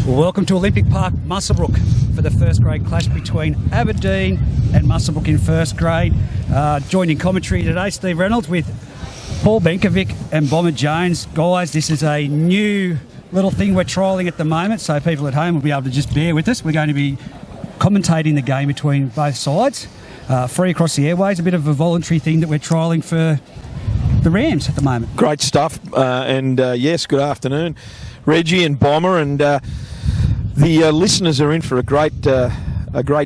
Welcome to Olympic Park, Muswellbrook, for the first grade clash between Aberdeen and Muswellbrook in first grade. Joined in commentary today, Steve Reynolds with Paul Benkovic and Bomber Jones. Guys, this is a new little thing we're trialling at the moment, so people at home will be able to just bear with us. We're going to be commentating the game between both sides, free across the airways, a bit of a voluntary thing that we're trialling for the Rams at the moment. Great stuff, yes, good afternoon, Reggie and Bomber, and the listeners are in for a great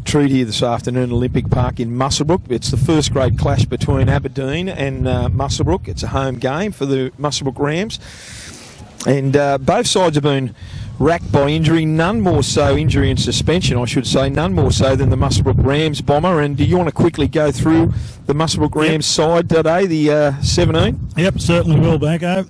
treat here this afternoon at Olympic Park in Muswellbrook. It's the first grade clash between Aberdeen and Muswellbrook. It's a home game for the Muswellbrook Rams, and both sides have been racked by injury, none more so injury and suspension, I should say, none more so than the Muswellbrook Rams. Bomber, and do you want to quickly go through the Muswellbrook Rams side today, the 17? Yep, certainly will, Banko.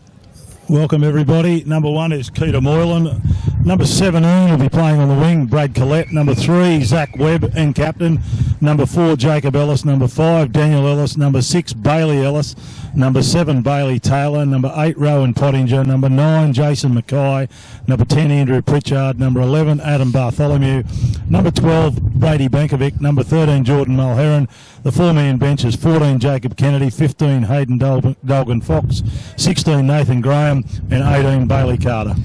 Welcome everybody. Number 1 is Keita Moylan. Number 17 will be playing on the wing, Brad Collette. Number 3, Zach Webb and captain. Number 4, Jacob Ellis. Number 5, Daniel Ellis. Number 6, Bailey Ellis. Number 7, Bailey Taylor. Number 8, Rowan Pottinger. Number 9, Jason Mackay. Number 10, Andrew Pritchard. Number 11, Adam Bartholomew. Number 12, Brady Benkovic. Number 13, Jordan Mulherron. The 4-man bench is 14, Jacob Kennedy. 15, Hayden Dolgan Fox. 16, Nathan Graham. And 18, Bailey Carter.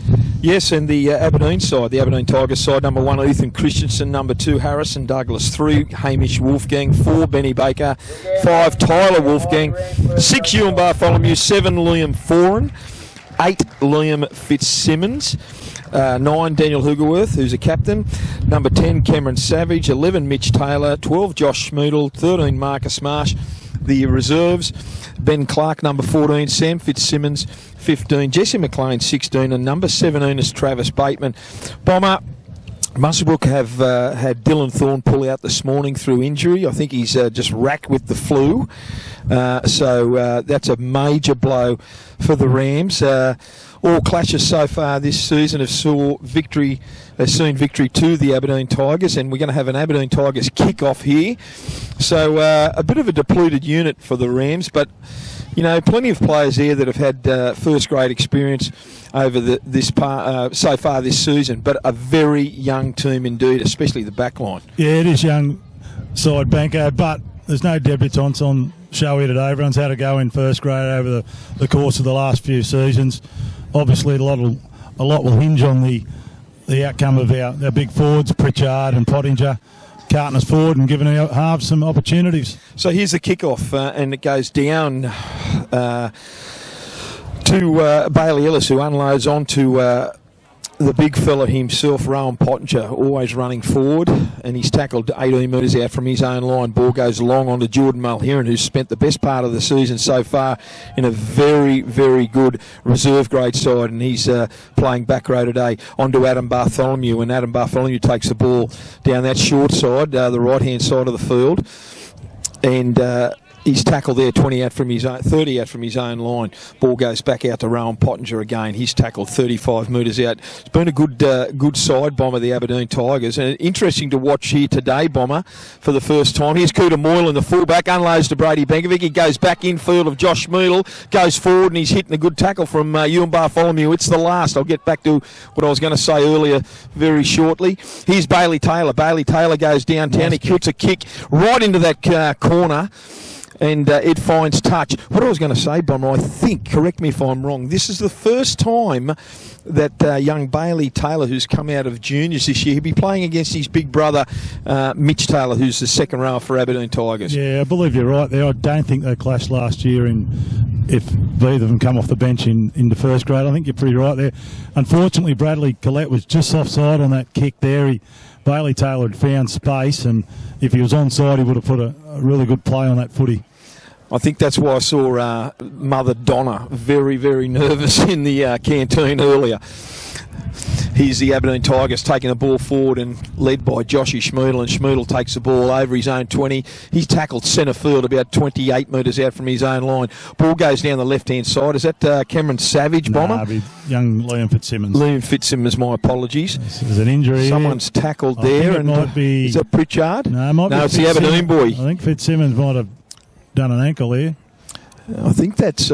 Yes, and the Aberdeen side, the Aberdeen Tigers side, number 1, Ethan Christensen. Number 2, Harrison Douglas. 3, Hamish Wolfgang. 4, Benny Baker. 5, Tyler Wolfgang. 6, Ewan Bartholomew. 7, Liam Foran. 8, Liam Fitzsimmons. 9, Daniel Hugerworth, who's a captain. Number 10, Cameron Savage. 11, Mitch Taylor. 12, Josh Schmoodle. 13, Marcus Marsh. The reserves, Ben Clark, number 14, Sam Fitzsimmons, 15, Jesse McLean, 16, and number 17 is Travis Bateman. Bomber, Muswellbrook have had Dylan Thorne pull out this morning through injury. I think he's just racked with the flu. So that's a major blow for the Rams. All clashes so far this season have seen victory to the Aberdeen Tigers, and we're going to have an Aberdeen Tigers kickoff here. So a bit of a depleted unit for the Rams, but you know, plenty of players there that have had first grade experience over so far this season, but a very young team indeed, especially the back line. Yeah, it is young side, Banko, but there's no debutants on show here today. Everyone's had a go in first grade over the course of the last few seasons. Obviously, a lot will hinge on the outcome of our big forwards, Pritchard and Pottinger, carting us forward and giving our halves some opportunities. So here's the kickoff, and it goes down to Bailey Ellis, who unloads onto the big fella himself, Rowan Pottinger, always running forward, and he's tackled 18 metres out from his own line. Ball goes long onto Jordan Mulherron, who's spent the best part of the season so far in a very, very good reserve grade side, and he's playing back row today. Onto Adam Bartholomew, and Adam Bartholomew takes the ball down that short side, the right-hand side of the field, and he's tackled there 30 out from his own line. Ball goes back out to Rowan Pottinger again. He's tackled 35 metres out. It's been a good side, Bomber, the Aberdeen Tigers. And interesting to watch here today, Bomber, for the first time. Here's Keita Moylan, the fullback, unloads to Brady Benkovic. He goes back in field of Josh Schmoodle, goes forward, and he's hitting a good tackle from Ewan Bartholomew. It's the last. I'll get back to what I was going to say earlier very shortly. Here's Bailey Taylor. Bailey Taylor goes downtown. He puts a kick right into that corner, and it finds touch. What I was going to say, Bomber, I think, correct me if I'm wrong, this is the first time that young Bailey Taylor, who's come out of juniors this year, he'll be playing against his big brother, Mitch Taylor, who's the second rower for Aberdeen Tigers. Yeah, I believe you're right there. I don't think they clashed last year if either of them come off the bench into first grade. I think you're pretty right there. Unfortunately, Bradley Collette was just offside on that kick there. Bailey Taylor had found space, and if he was onside, he would have put a really good play on that footy. I think that's why I saw Mother Donna very, very nervous in the canteen earlier. Here's the Aberdeen Tigers taking the ball forward and led by Joshy Schmoodle, and Schmoodle takes the ball over his own 20. He's tackled centre field about 28 metres out from his own line. Ball goes down the left-hand side. Is that Cameron Savage, Bomber? No, young Liam Fitzsimmons. Liam Fitzsimmons, my apologies. There's an injury. Someone's tackled there. It might be... Is that Pritchard? No, it might be it's the Aberdeen boy. I think Fitzsimmons might have done an ankle there. I think that's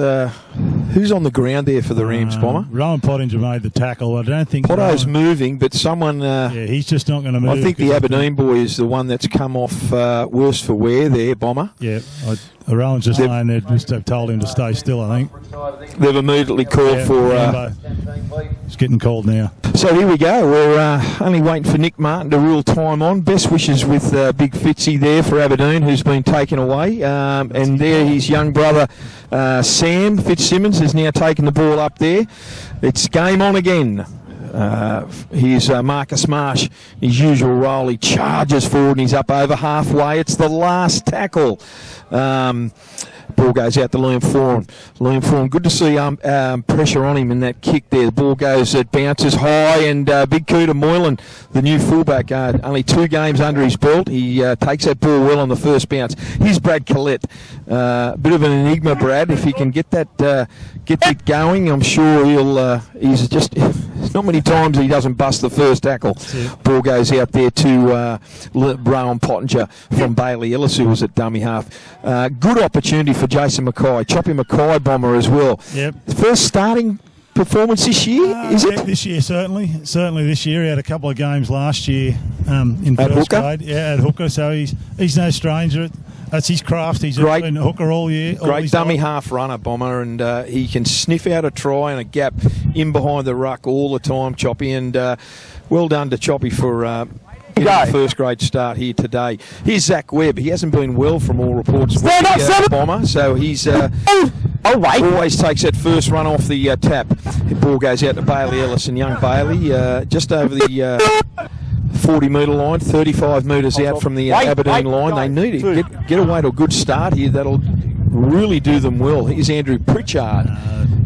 Who's on the ground there for the Rams, Bomber? Rowan Pottinger made the tackle. I don't think Potto's moving, but someone... yeah, he's just not going to move. I think the Aberdeen boy is the one that's come off worse for wear there, Bomber. Yeah, Rowan's just laying there. They've told him to stay still, I think. They've immediately called for... it's getting called now. So here we go. We're only waiting for Nick Martin to rule time on. Best wishes with Big Fitzy there for Aberdeen, who's been taken away. And there his young brother, Sam Fitzsimmons, has now taken the ball up there. It's game on again. Here's Marcus Marsh, his usual role. He charges forward and he's up over halfway. It's the last tackle. Ball goes out to Liam Foran. Liam Foran, good to see pressure on him in that kick there. The ball goes, it bounces high, and Big Cooter Moylan, the new fullback, only 2 games under his belt. He takes that ball well on the first bounce. Here's Brad Collette. Bit of an enigma, Brad. If he can get it going, I'm sure he's just... There's not many times he doesn't bust the first tackle. Ball goes out there to Rowan Pottinger from Bailey Ellis, who was at dummy half. Good opportunity for Jason Mackay. Choppy Mackay, Bomber as well. Yep. First starting performance this year, is it? This year, certainly. Certainly this year. He had a couple of games last year in first grade. Yeah, at hooker, so he's no stranger. That's his craft. He's been a hooker all year. Great dummy half runner, Bomber, and he can sniff out a try and a gap in behind the ruck all the time, Choppy. And well done to Choppy for getting the first grade start here today. Here's Zach Webb. He hasn't been well from all reports. Bomber, so he's always takes that first run off the tap. The ball goes out to Bailey Ellis, and young Bailey just over the 40-metre line, 35 metres out from the Aberdeen line. They need to get away to a good start here. That'll really do them well. Here's Andrew Pritchard.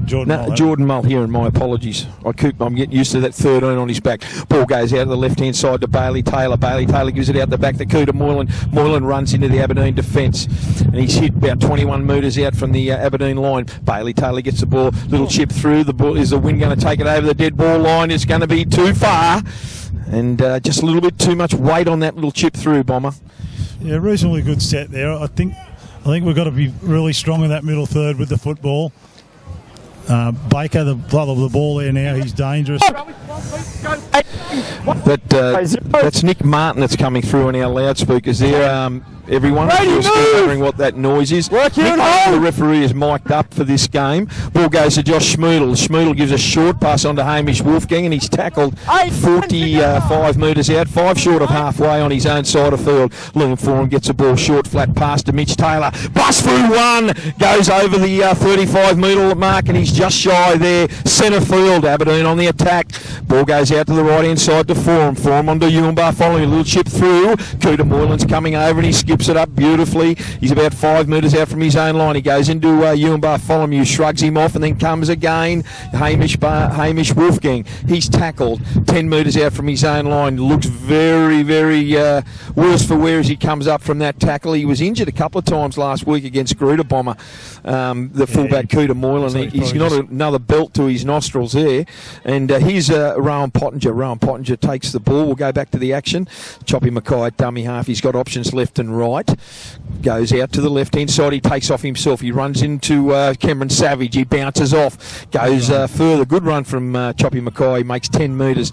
Jordan Mulheron, my apologies. I'm getting used to that 13 on his back. Ball goes out to the left-hand side to Bailey Taylor. Bailey Taylor gives it out the back to Cooter Moylan. Moylan runs into the Aberdeen defence, and he's hit about 21 metres out from the Aberdeen line. Bailey Taylor gets the ball, little chip through. The ball, is the wind going to take it over the dead ball line? It's going to be too far. And just a little bit too much weight on that little chip through, Bomber. Yeah, reasonably good set there. I think we've got to be really strong in that middle third with the football. Baker, the brother of the ball there now, he's dangerous. That's Nick Martin that's coming through on our loudspeakers there. Everyone, if you're still wondering what that noise is, Nick Martin, the referee, is mic'd up for this game. Ball goes to Josh Schmoodle. Schmoodle gives a short pass on to Hamish Wolfgang, and he's tackled 45 metres out, 5 short of halfway on his own side of field. Liam Foran gets a ball short, flat pass to Mitch Taylor. Bust through one, goes over the 35-metre mark, and he's just shy there. Centre field, Aberdeen on the attack. Ball goes out to the right-hand side to Foran. Foran onto Yumbar, following a little chip through. Cooter Moylan's coming over, and he skips it up beautifully. He's about 5 metres out from his own line. He goes into Ewan Bartholomew, shrugs him off, and then comes again. Hamish Wolfgang. He's tackled 10 metres out from his own line. Looks very, very worse for wear as he comes up from that tackle. He was injured a couple of times last week against Gruder Bomber, the fullback Cooter Moylan. He's got another belt to his nostrils there. And here's Rowan Pottinger. Rowan Pottinger takes the ball. We'll go back to the action. Choppy Mackay, dummy half. He's got options left and right. Goes out to the left-hand side. He takes off himself. He runs into Cameron Savage. He bounces off. Goes further. Good run from Choppy Mackay. He makes 10 metres.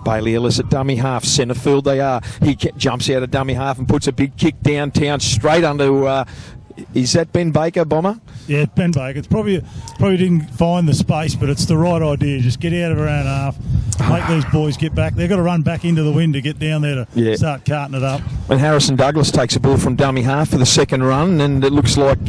Bailey Ellis at dummy half, centre field they are. He jumps out of dummy half and puts a big kick downtown straight under... is that Ben Baker, Bomber? Yeah, Ben Baker. It's probably didn't find the space, but it's the right idea. Just get out of our own half, make these boys get back. They've got to run back into the wind to get down there to start carting it up. And Harrison Douglas takes a ball from dummy half for the second run, and it looks like...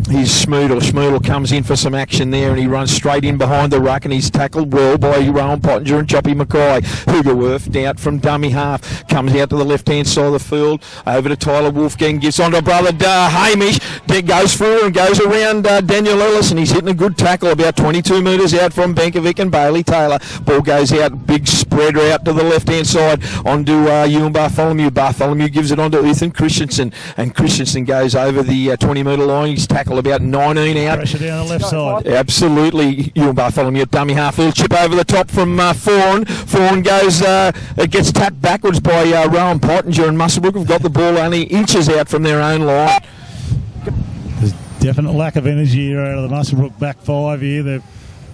he's Schmoodle. Schmoodle comes in for some action there, and he runs straight in behind the ruck, and he's tackled well by Rowan Pottinger and Choppy Mackay. Hoogerworth out from dummy half, comes out to the left-hand side of the field, over to Tyler Wolfgang, gets on to brother Hamish, goes through and goes around Daniel Ellis, and he's hitting a good tackle about 22 metres out from Benkovic and Bailey Taylor. Ball goes out, big spreader out to the left-hand side, onto Ewan Bartholomew. Bartholomew gives it on to Ethan Christensen, and Christensen goes over the 20-metre line. He's tackled about 19 out. Pressure down the left side. Absolutely. Ewan Bartholomew at dummy half. Little chip over the top from Foran. Foran goes, it gets tapped backwards by Rowan Pottinger, and Muswellbrook have got the ball only inches out from their own line. Definite lack of energy here out of the Muswellbrook back five here. They've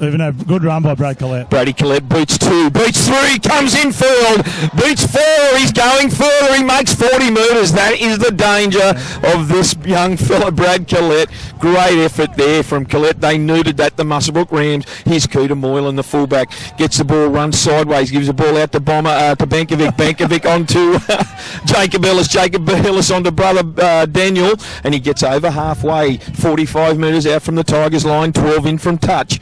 even a good run by Brad Collette. Brady Collette beats 2, beats 3, comes in field, beats 4, he's going further, he makes 40 metres. That is the danger of this young fella, Brad Collette. Great effort there from Collette. They needed that, the Muswellbrook Rams. Here's Cooter Moylan, the fullback, gets the ball, runs sideways, gives the ball out to Bomber, to Bankovic. Bankovic onto Jacob Ellis. Jacob Ellis onto brother Daniel, and he gets over halfway, 45 metres out from the Tigers line, 12 in from touch.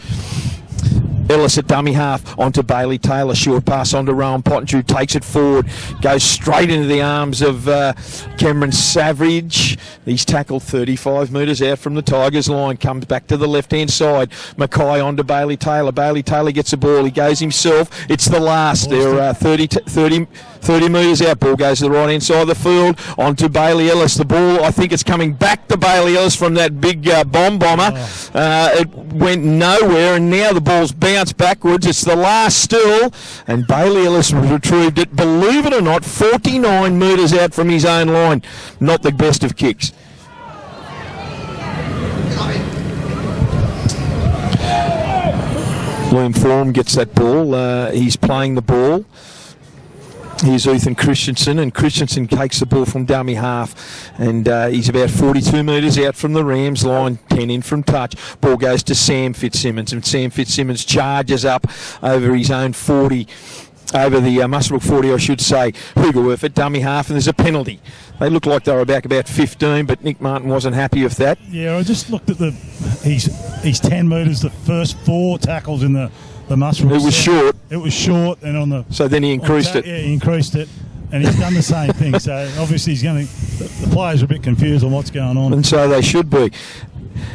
Ellis at dummy half onto Bailey Taylor. Short pass onto Rowan Pottinger, takes it forward, goes straight into the arms of Cameron Savage. He's tackled 35 metres out from the Tigers line, comes back to the left-hand side. Mackay onto Bailey Taylor. Bailey Taylor gets the ball, he goes himself. It's the last. They're 30 metres out. Ball goes to the right-hand side of the field onto Bailey Ellis. The ball, I think it's coming back to Bailey Ellis from that big bomber. It went nowhere, and now the ball's bounced backwards. It's the last still, and Bailey Ellis retrieved it, believe it or not, 49 metres out from his own line. Not the best of kicks. Liam Forum gets that ball. He's playing the ball. Here's Ethan Christensen, and Christensen takes the ball from dummy half, and he's about 42 metres out from the Rams line, 10 in from touch. Ball goes to Sam Fitzsimmons, and Sam Fitzsimmons charges up over his own 40, over the Muswellbrook 40, I should say. Hugerworth at dummy half, and there's a penalty. They look like they were back about 15, but Nick Martin wasn't happy with that. Yeah, I just looked at he's 10 metres, the first 4 tackles in the Muswellbrook. It was short. It was short, and on the... So then he increased it. Yeah, he increased it, and he's done the same thing. So obviously he's going to... The players are a bit confused on what's going on. And so they should be.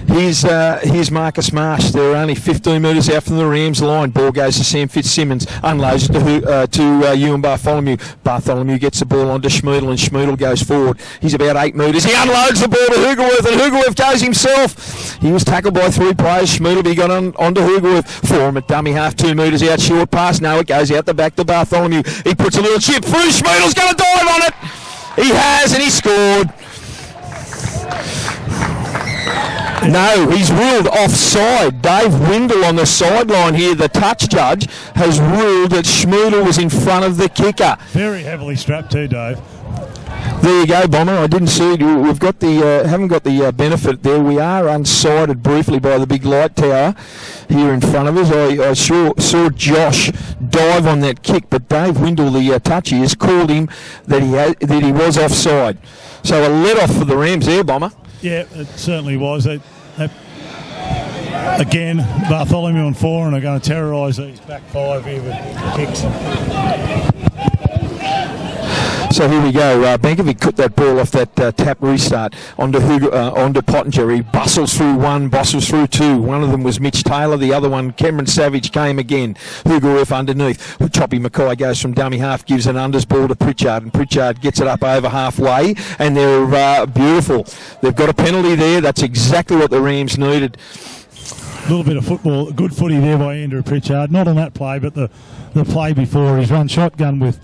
Here's Marcus Marsh. They're only 15 metres out from the Rams line. Ball goes to Sam Fitzsimmons. Unloads it to Ewan Bartholomew. Bartholomew gets the ball onto Schmoodle, and Schmoodle goes forward. He's about 8 metres. He unloads the ball to Hugerworth, and Hugerworth goes himself. He was tackled by 3 players. Schmoodle, but he got onto Hugerworth. Forum at dummy half, 2 metres out. Short pass. No, it goes out the back to Bartholomew. He puts a little chip through. Schmoodle's going to dive on it. He has, and he scored. No, he's ruled offside. Dave Windle on the sideline here, the touch judge, has ruled that Schmoodle was in front of the kicker. Very heavily strapped too, Dave. There you go, Bomber. I didn't see it. We've got haven't got the benefit there. We are unsighted briefly by the big light tower here in front of us. I saw Josh dive on that kick, but Dave Windle, the touchy, has called him that he was offside. So a let off for the Rams there, Bomber. Yeah, it certainly was. Again, Bartholomew and Foran are going to terrorise these back 5 here with kicks. So here we go. Bankovic cut that ball off that tap restart onto Pottinger. He bustles through 1, bustles through 2. One of them was Mitch Taylor. The other one, Cameron Savage, came again. Hugerworth underneath. Choppy Mackay goes from dummy half, gives an unders ball to Pritchard, and Pritchard gets it up over halfway, and they're beautiful. They've got a penalty there. That's exactly what the Rams needed. A little bit of football, good footy there by Andrew Pritchard. Not on that play, but the play before. He's run shotgun with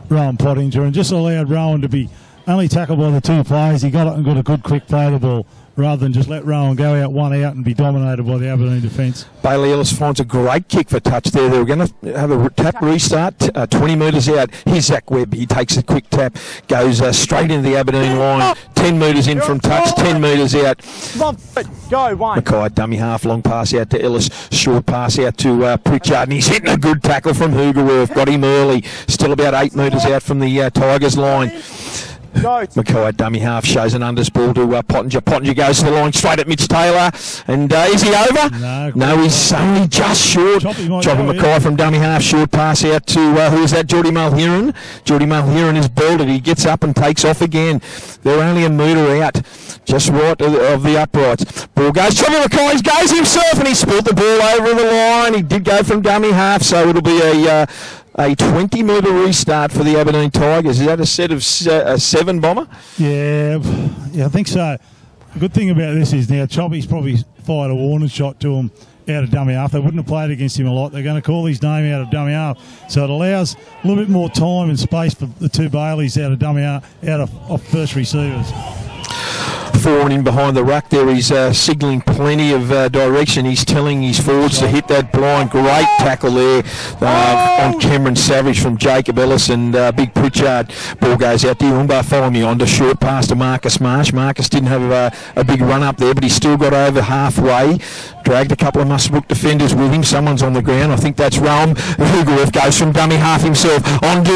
Rowan Pottinger and just allowed Rowan to be only tackled by the 2 players. He got it and got a good quick play of the ball rather than just let Rowan go out 1 out and be dominated by the Aberdeen defence. Bailey Ellis finds a great kick for touch there. They were going to have a tap restart, 20 metres out. Here's Zach Webb. He takes a quick tap, goes straight into the Aberdeen line, 10 metres in from touch, 10 metres out. Go, 1. Mackay, dummy half, long pass out to Ellis, short pass out to Pritchard, and he's hitting a good tackle from Hugerworth. Got him early, still about 8 metres out from the Tigers line. Mackay, dummy half, shows an unders ball to Pottinger. Pottinger goes to the line straight at Mitch Taylor, and is he over? No, he's only just short. Choppy Mackay from dummy half, short pass out to who is that? Geordie Mulheron. Geordie Mulheron is belted. He gets up and takes off again. They're only a metre out, just right of the uprights. Ball goes. Choppy Mackay goes himself, and he spilt the ball over the line. He did go from dummy half, so it'll be a 20-metre restart for the Aberdeen Tigers. Is that a set of 7, Bomber? Yeah, I think so. The good thing about this is now Choppy's probably fired a warning shot to him out of dummy half. They wouldn't have played against him a lot. They're going to call his name out of dummy half. So it allows a little bit more time and space for the 2 Baileys out of dummy half, off first receivers. Forward in behind the ruck there, he's signalling plenty of direction. He's telling his forwards to hit that blind. Great tackle there on Cameron Savage from Jacob Ellis, and Big Pritchard. Ball goes out to Bartholomew on the short pass to Marcus Marsh. Marcus didn't have a big run up there, but he still got over halfway. Dragged a couple of Muswellbrook defenders with him. Someone's on the ground. I think that's Rome. Hugerworth goes from dummy half himself onto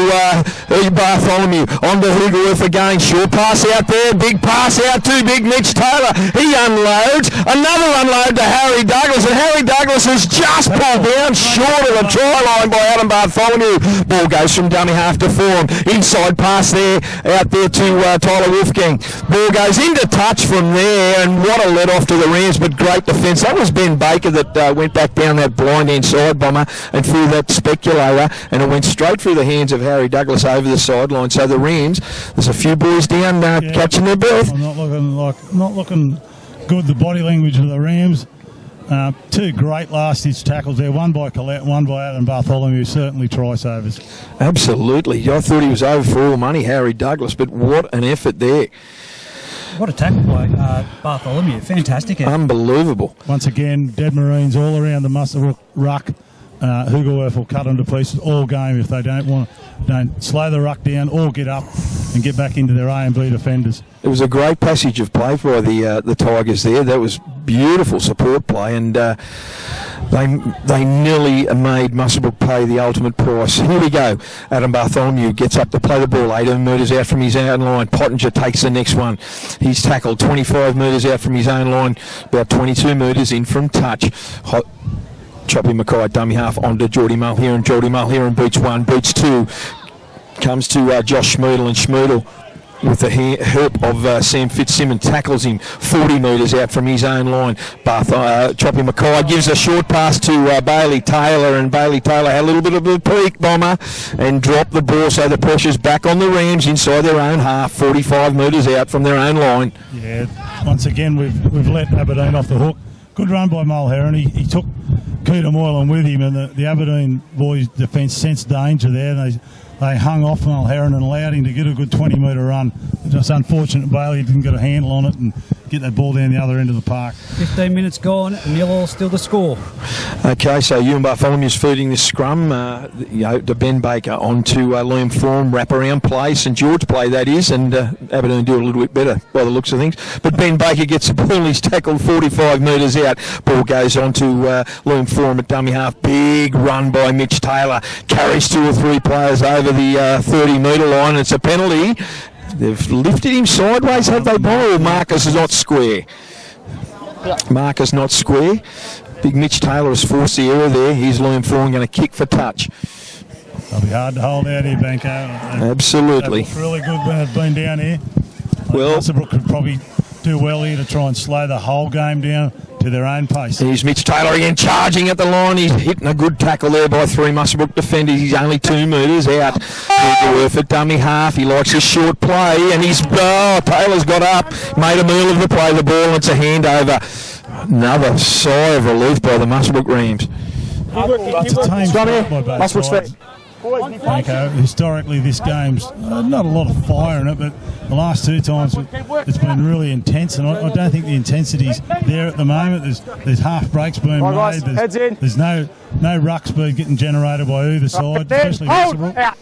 Bartholomew. Onto Hugerworth again. Short pass out there. Big pass out to Big Mitch Taylor. He unloads. Another unload to Harry Douglas. And Harry Douglas has just pulled down short of the try line by Adam Bartholomew. Ball goes from dummy half to Forum. Inside pass there. Out there to Tyler Wolfgang. Ball goes into touch from there. And what a let off to the Rams. But great defence. That was Ben Baker that went back down that blind inside bomber and threw that speculator, and it went straight through the hands of Harry Douglas over the sideline. So the Rams, there's a few boys down catching their breath. Not looking good. The body language of the Rams. Two great last-ditch tackles there. One by Collette, one by Adam Bartholomew. Certainly try-savers. Absolutely. I thought he was over for all money, Harry Douglas, but what an effort there. What a tackle by Bartholomew. Fantastic effort. Unbelievable. Once again, dead Marines all around the Muswellbrook ruck. Hugerworth will cut them to pieces all game if they don't slow the ruck down or get up and get back into their A and B defenders. It was a great passage of play by the Tigers there. That was beautiful support play, and they nearly made Muswellbrook pay the ultimate price. Here we go. Adam Bartholomew gets up to play the ball. 18 metres out from his own line. Pottinger takes the next one. He's tackled 25 metres out from his own line, about 22 metres in from touch. Choppy Mackay dummy half onto Geordie Mulheron. Geordie Mulheron beats one, beats two. Comes to Josh Schmoodle, and Schmoodle, with the help of Sam Fitzsimmons, tackles him 40 metres out from his own line. Choppy Mackay gives a short pass to Bailey Taylor, and Bailey Taylor had a little bit of a peak bomber and dropped the ball, so the pressure's back on the Rams inside their own half, 45 metres out from their own line. Yeah, once again we've let Aberdeen off the hook. Good run by Mulheron. He took Peter Moylan with him, and the Aberdeen boys' defence sensed danger there. And they hung off Mulheron and allowed him to get a good 20-metre run. Just unfortunate Bailey didn't get a handle on it and get that ball down the other end of the park. 15 minutes gone, 0-0 still the score. Okay, so Ewan Bartholomew's feeding this scrum to Ben Baker onto Liam Forum, wraparound play, St George play that is, and Aberdeen do a little bit better by the looks of things. But Ben Baker gets the ball, he's tackled 45 metres out. Ball goes on to Liam Forum at dummy half. Big run by Mitch Taylor, carries two or three players over the 30-metre line. It's a penalty. They've lifted him sideways, have they, Bob? Marcus is not square. Marcus not square. Big Mitch Taylor has forced the error there. Here's Liam Forum going to kick for touch. It'll be hard to hold out here, Banco. Absolutely. It's really good when they've been down here. Well, Muswellbrook could probably do well here to try and slow the whole game down to their own pace. Here's Mitch Taylor again, charging at the line. He's hitting a good tackle there by three Muswellbrook defenders. He's only 2 metres out. Worth at dummy half. He likes his short play, and Taylor's got up, made a meal of the play, the ball, and it's a handover. Another sigh of relief by the Muswellbrook Rams. It's a tame start by both sides. Historically, this game's not a lot of fire in it, but the last two times it's been really intense, and I don't think the intensity's there at the moment. There's half breaks being made. There's no ruck speed getting generated by either side, especially Muswellbrook.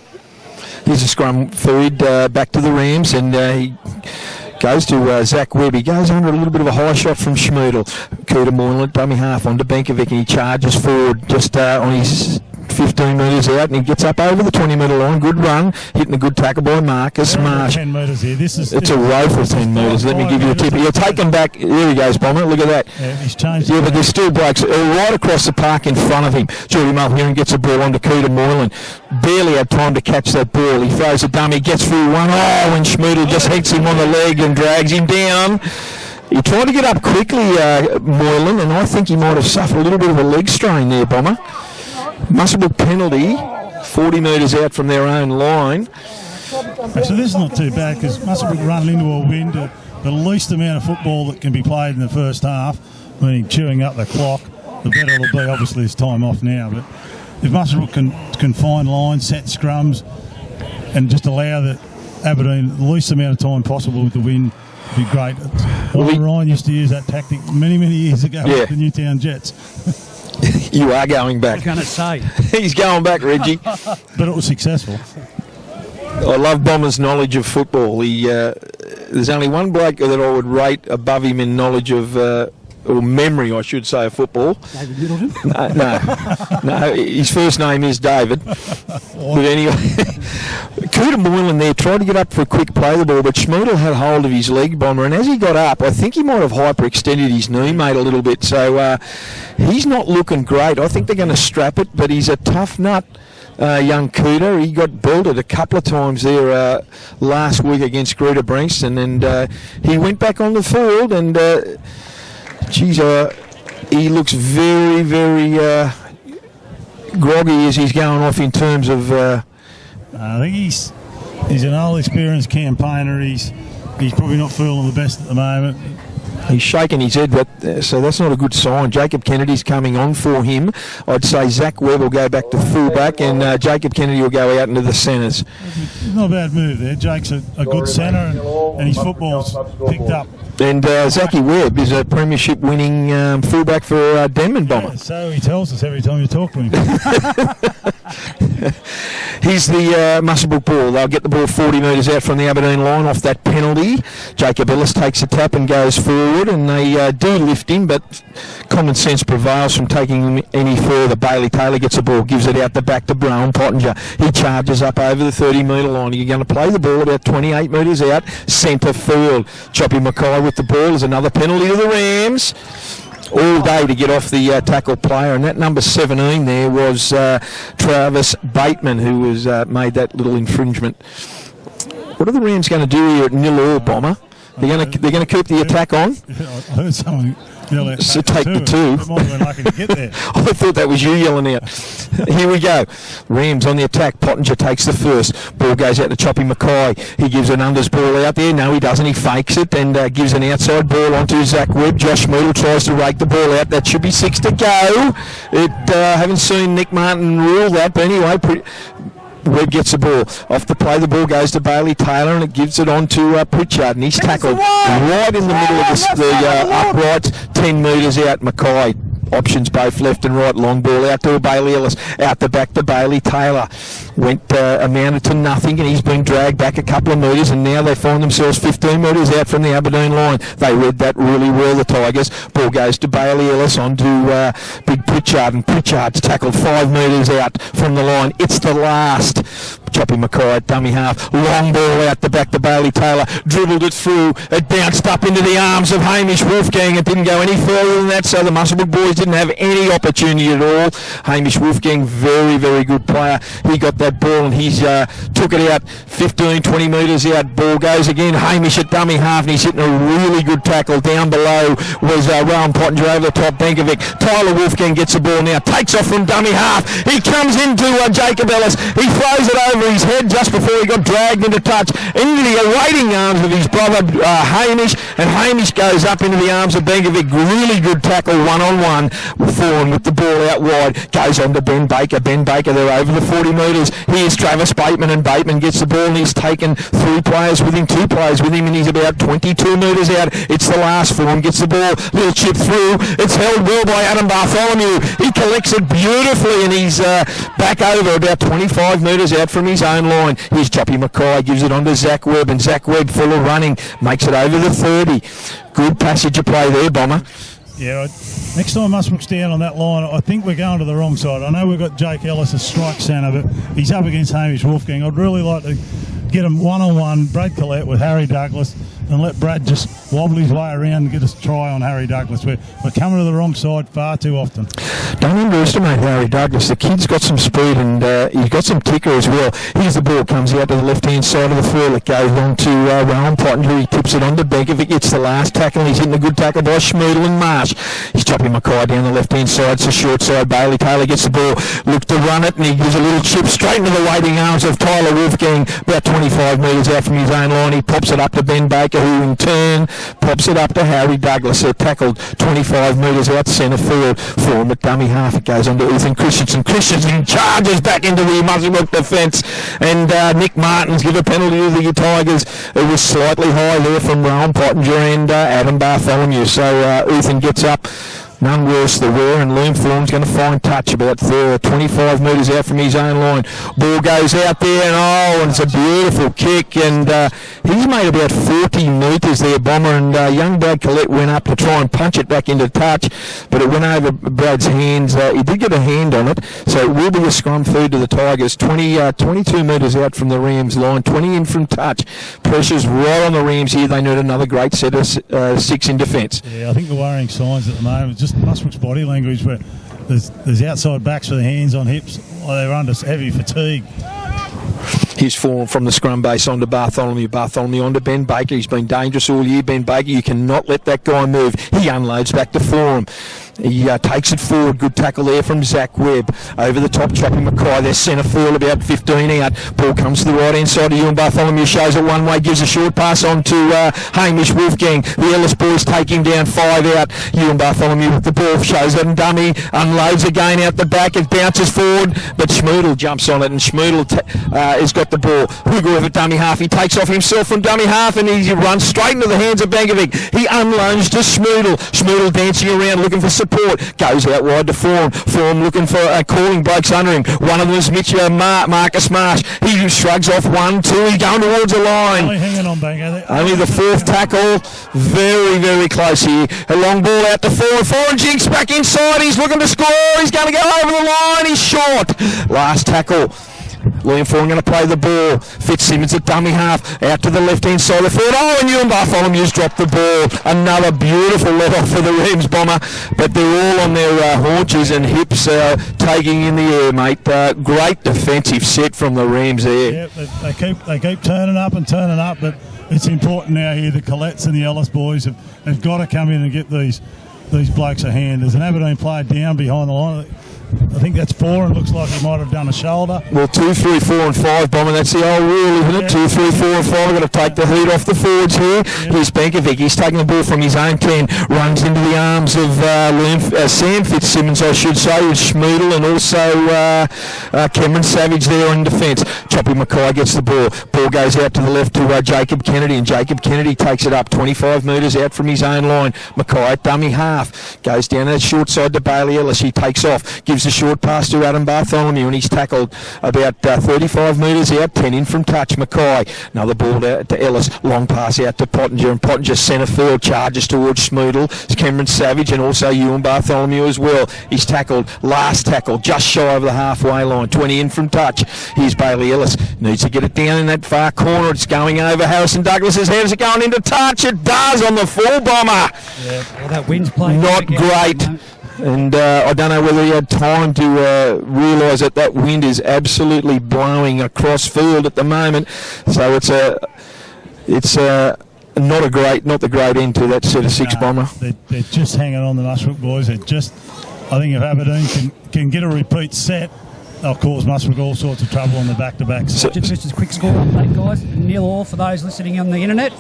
Here's a scrum feed back to the Rams, and he goes to Zach Webb. He goes under a little bit of a high shot from Schmoodle. Cooter Moylan, dummy half onto Benkovic, and he charges forward just on his 15 metres out, and he gets up over the 20-metre line. Good run, hitting a good tackle by Marcus Marsh. 10 metres here. It's a row for 10 metres. Let me give you a tip. You'll take him back. There he goes, Bomber. Look at that. Yeah, he's changed. Yeah, but there's still breaks right across the park in front of him. Geordie Mulheron gets the ball onto Cooter Moylan. Barely had time to catch that ball. He throws a dummy, gets through one. Oh, and Schmoodle just hits him on the leg and drags him down. He tried to get up quickly, Moylan, and I think he might have suffered a little bit of a leg strain there, Bomber. Muswellbrook penalty, 40 metres out from their own line. So this is not too bad, because Muswellbrook run into a wind. The least amount of football that can be played in the first half, meaning chewing up the clock, the better it'll be. Obviously, it's time off now, but if Muswellbrook can find lines, set scrums, and just allow the Aberdeen the least amount of time possible with the wind, it'd be great. Ryan used to use that tactic many, many years ago with the Newtown Jets. You are going back. I was going to say. He's going back, Reggie. But it was successful. I love Bomber's knowledge of football. There's only one bloke that I would rate above him in knowledge of, or memory, I should say, of football. David Middleton? No. His first name is David. But anyway, Cooter Moylan there tried to get up for a quick play of the ball, but Schmoodle had hold of his leg, Bomber, and as he got up, I think he might have hyperextended his knee, mate, a little bit. So he's not looking great. I think they're going to strap it, but he's a tough nut. Young Cooter, he got belted a couple of times there last week against Greta Brankston, and he went back on the field, and he looks very, very groggy as he's going off in terms of. I think he's an old, experienced campaigner. He's probably not feeling the best at the moment. He's shaking his head, but so that's not a good sign. Jacob Kennedy's coming on for him. I'd say Zach Webb will go back to fullback, and Jacob Kennedy will go out into the centres. Not a bad move there. Jake's a good centre, and his football's picked up. And Zachy Webb is a premiership-winning fullback for Denman Bomber. Yeah, so he tells us every time you talk to him. Here's the Muswellbrook ball. They'll get the ball 40 metres out from the Aberdeen line off that penalty. Jacob Ellis takes a tap and goes forward, and they do lift him, but common sense prevails from taking him any further. Bailey Taylor gets the ball, gives it out the back to Brown Pottinger. He charges up over the 30-metre line. You're going to play the ball about 28 metres out, centre field. Choppy Mackay with the ball is another penalty to the Rams. All day to get off the tackle player, and that number 17 there was Travis Bateman, who was made that little infringement. What are the Rams going to do here at 0-0, Bomber? They're going to keep the attack on. I heard someone yell out. So take the two. It might have been lucky to get there. I thought that was you yelling out. Here we go. Rams on the attack. Pottinger takes the first. Ball goes out to Choppy Mackay. He gives an unders ball out there. No, he doesn't. He fakes it and gives an outside ball onto Zach Webb. Josh Moodle tries to rake the ball out. That should be 6 to go. Haven't seen Nick Martin rule that, but anyway, Webb gets the ball. Off the play, the ball goes to Bailey Taylor, and it gives it on to Pritchard, and he's tackled right in the middle of the uprights, 10 metres out. Mackay options both left and right. Long ball out to Bailey Ellis. Out the back to Bailey Taylor. Amounted to nothing, and he's been dragged back a couple of metres, and now they find themselves 15 metres out from the Aberdeen line. They read that really well, the Tigers. Ball goes to Bailey Ellis onto Big Pritchard, and Pritchard's tackled 5 metres out from the line. It's the last. Choppy Mackay, dummy half, long ball out the back to Bailey Taylor, dribbled it through, it bounced up into the arms of Hamish Wolfgang. It didn't go any further than that, so the Muswellbrook boys didn't have any opportunity at all. Hamish Wolfgang, very, very good player. He got that ball and he's took it out 15, 20 metres out. Ball goes again, Hamish at dummy half, and he's hitting a really good tackle. Down below was Rowan Pottinger over the top, Benkovic. Tyler Wolfgang gets the ball now, takes off from dummy half. He comes into Jacob Ellis. He throws it over his head just before he got dragged into touch, into the awaiting arms of his brother Hamish, and Hamish goes up into the arms of Benkovic. Really good tackle, one-on-one. Fawn with the ball out wide, goes on to Ben Baker. Ben Baker, they're over the 40 metres. Here's Travis Bateman, and Bateman gets the ball, and he's taken 3 players with him, 2 players with him, and he's about 22 metres out. It's the last. Fawn gets the ball, little chip through. It's held well by Adam Bartholomew. He collects it beautifully, and he's back over about 25 metres out from his own line. Here's Choppy Mackay, gives it on to Zach Webb, and Zach Webb, full of running, makes it over the 30. Good passage of play there, Bomber. Yeah, next time Muswellbrook's down on that line, I think we're going to the wrong side. I know we've got Jake Ellis as strike centre, but he's up against Hamish Wolfgang. I'd really like to get him one-on-one, Brad Collette with Harry Douglas, and let Brad just wobble his way around and get us a try on Harry Douglas. We're coming to the wrong side far too often. Don't underestimate Harry Douglas. The kid's got some speed, and he's got some kicker as well. Here's the ball, comes out to the left-hand side of the field. It goes on to Rowan Pottinger. He tips it on to Benkovic. It's the last tackle, and he's hitting a good tackle by Schmoodle and Marsh. He's Choppy Mackay down the left-hand side. It's a short side. Bailey Taylor gets the ball, looks to run it, and he gives a little chip straight into the waiting arms of Tyler Wolfgang, about 25 metres out from his own line. He pops it up to Ben Baker. Baker, who in turn pops it up to Harry Douglas. They're tackled 25 metres out centre field for him at dummy half. It goes on to Ethan Christensen. Christensen charges back into the Muswellbrook defence, and Nick Martins give a penalty to the Tigers. It was slightly high there from Rowan Pottinger and Adam Bartholomew. So Ethan gets up. None worse the wear, and Loomform's going to find touch about 25 metres out from his own line. Ball goes out there, and it's a beautiful kick, and he's made about 40 metres there, Bomber, and young Brad Collette went up to try and punch it back into touch, but it went over Brad's hands. He did get a hand on it, so it will be a scrum food to the Tigers. 22 metres out from the Rams line, 20 in from touch. Pressure's right on the Rams here. They need another great set of 6 in defence. Yeah, I think the worrying signs at the moment, just Muswellbrook's body language, where there's outside backs with their hands on hips, they're under heavy fatigue. He's fallen from the scrum base onto Bartholomew. Bartholomew onto Ben Baker. He's been dangerous all year, Ben Baker. You cannot let that guy move. He unloads back to Forum. He takes it forward. Good tackle there from Zach Webb. Over the top, Choppy Mackay. Their centre field about 15 out. Ball comes to the right-hand side of Ewan Bartholomew. Shows it one way. Gives a short pass on to Hamish Wolfgang. The Ellis boys take him down 5 out. Ewan Bartholomew with the ball. Shows it and dummy. Unloads again out the back. It bounces forward. But Schmoodle jumps on it. And Schmoodle has got the ball. Hugo at dummy half. He takes off himself from dummy half. And he runs straight into the hands of Bankovic. He unloads to Schmoodle. Schmoodle dancing around looking for support. Goes out wide to Forum. Forum looking for calling blokes under him. One of them is Marcus Marsh. He shrugs off 1, 2. He's going towards the line. Only hanging on, Bango. Only the 4th tackle. Very, very close here. A long ball out to Forum. Forum jinks back inside. He's looking to score. He's going to go over the line. He's short. Last tackle. Liam Foran going to play the ball. Fitzsimmons at dummy half. Out to the left-hand side of the field. And Ewan Bartholomew's dropped the ball. Another beautiful let-off for the Rams, Bomber. But they're all on their haunches and hips taking in the air, mate. Great defensive set from the Rams there. Yeah, they keep turning up, but it's important now here. The Collettes and the Ellis boys have got to come in and get these blokes a hand. There's an Aberdeen player down behind the line. I think that's 4, and looks like he might have done a shoulder. Well, 2, 3, 4 and 5, Bomber. That's the old rule, isn't it? 2, 3, 4 and 5. We're going to take the heat off the forwards here. Here's Bankovic. He's taking the ball from his own 10. Runs into the arms of Sam Fitzsimmons, I should say, with Schmoodle, and also Cameron Savage there in defence. Choppy Mackay gets the ball. Ball goes out to the left to Jacob Kennedy, and Jacob Kennedy takes it up 25 metres out from his own line. Mackay at dummy half. Goes down that short side to Bailey Ellis. He takes off. Gives a short pass to Adam Bartholomew, and he's tackled about 35 metres out, 10 in from touch. Mackay, another ball to Ellis, long pass out to Pottinger, and Pottinger centre field charges towards Schmoodle. It's Cameron Savage and also Ewan Bartholomew as well. He's tackled, last tackle, just shy of the halfway line, 20 in from touch. Here's Bailey Ellis, needs to get it down in that far corner. It's going over Harrison Douglas's head. Is it going into touch? It does on the full, Bomber. Yeah, well, that wind's playing. Not great. And I don't know whether he had time to realise that wind is absolutely blowing across field at the moment. So it's not the great end to that set of 6, Bomber. They're just hanging on, the Muswellbrook boys. I think if Aberdeen can get a repeat set, they'll cause Muswellbrook all sorts of trouble on the back-to-backs. So, just a quick score update, guys. 0-0 for those listening on the internet.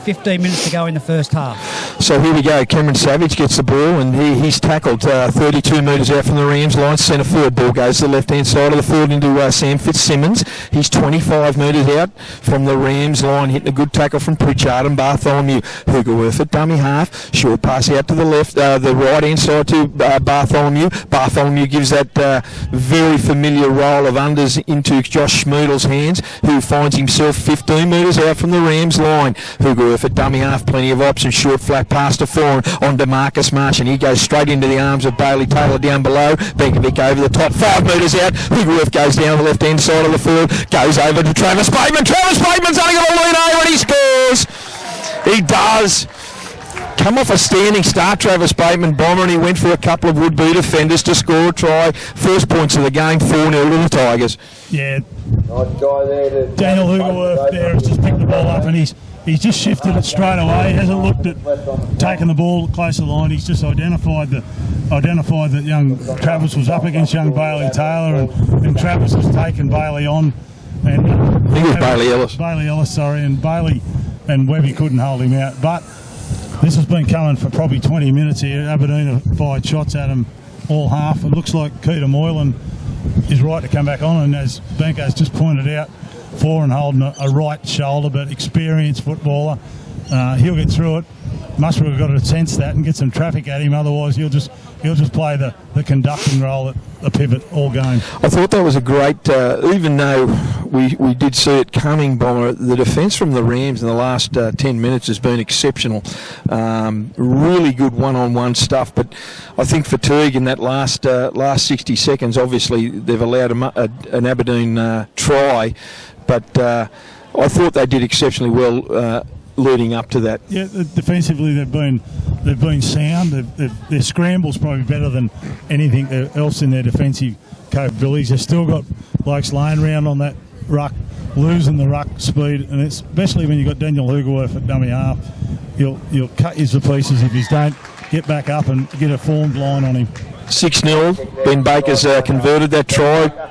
15 minutes to go in the first half. So here we go. Cameron Savage gets the ball, and he's tackled 32 metres out from the Rams line. Centre field. Ball goes to the left-hand side of the field into Sam Fitzsimmons. He's 25 metres out from the Rams line, hitting a good tackle from Pritchard and Bartholomew. Hugerworth at dummy half. Short pass out to the left, the right-hand side to Bartholomew. Bartholomew gives that very familiar roll of unders into Josh Schmoodle's hands, who finds himself 15 metres out from the Rams line. Hugerworth at dummy half, plenty of options. Short flat pass to Foran on to Marcus Marsh, and he goes straight into the arms of Bailey Taylor down below. Bankovic over the top, 5 metres out. Hugerworth goes down the left-hand side of the field, goes over to Travis Bateman. Travis Bateman's only got a lead over, and he scores. He does. Come off a standing start, Travis Bateman, Bomber, and he went for a couple of would-be defenders to score a try. First points of the game, 4-0 to the Tigers. Yeah. Daniel Hugerworth there has just picked the ball up, and he's just shifted it straight away. He hasn't looked at taking the ball close to the line. He's just identified that young Travis was up against young Bailey Taylor, and Travis has taken Bailey on. And I think it was Bailey Ellis. Bailey Ellis, sorry, and Bailey and Webby couldn't hold him out. But this has been coming for probably 20 minutes here. Aberdeen have fired shots at him all half. It looks like Keita Moylan is right to come back on, and as Benko's just pointed out, Foran holding a right shoulder, but experienced footballer. He'll get through it. Muswellbrook got to sense that and get some traffic at him, otherwise he'll just play the conducting role at the pivot all game. I thought that was a great, even though we did see it coming, Bomber, the defence from the Rams in the last 10 minutes has been exceptional. Really good one-on-one stuff, but I think fatigue in that last 60 seconds, obviously they've allowed an Aberdeen try, but I thought they did exceptionally well leading up to that. Yeah, defensively they've been sound. Their scramble's probably better than anything else in their defensive capabilities. They've still got blokes laying around on that ruck, losing the ruck speed, and especially when you've got Daniel Hugerworth at dummy half, you'll cut you to pieces if you don't get back up and get a formed line on him. 6-0. Ben Baker's converted that try.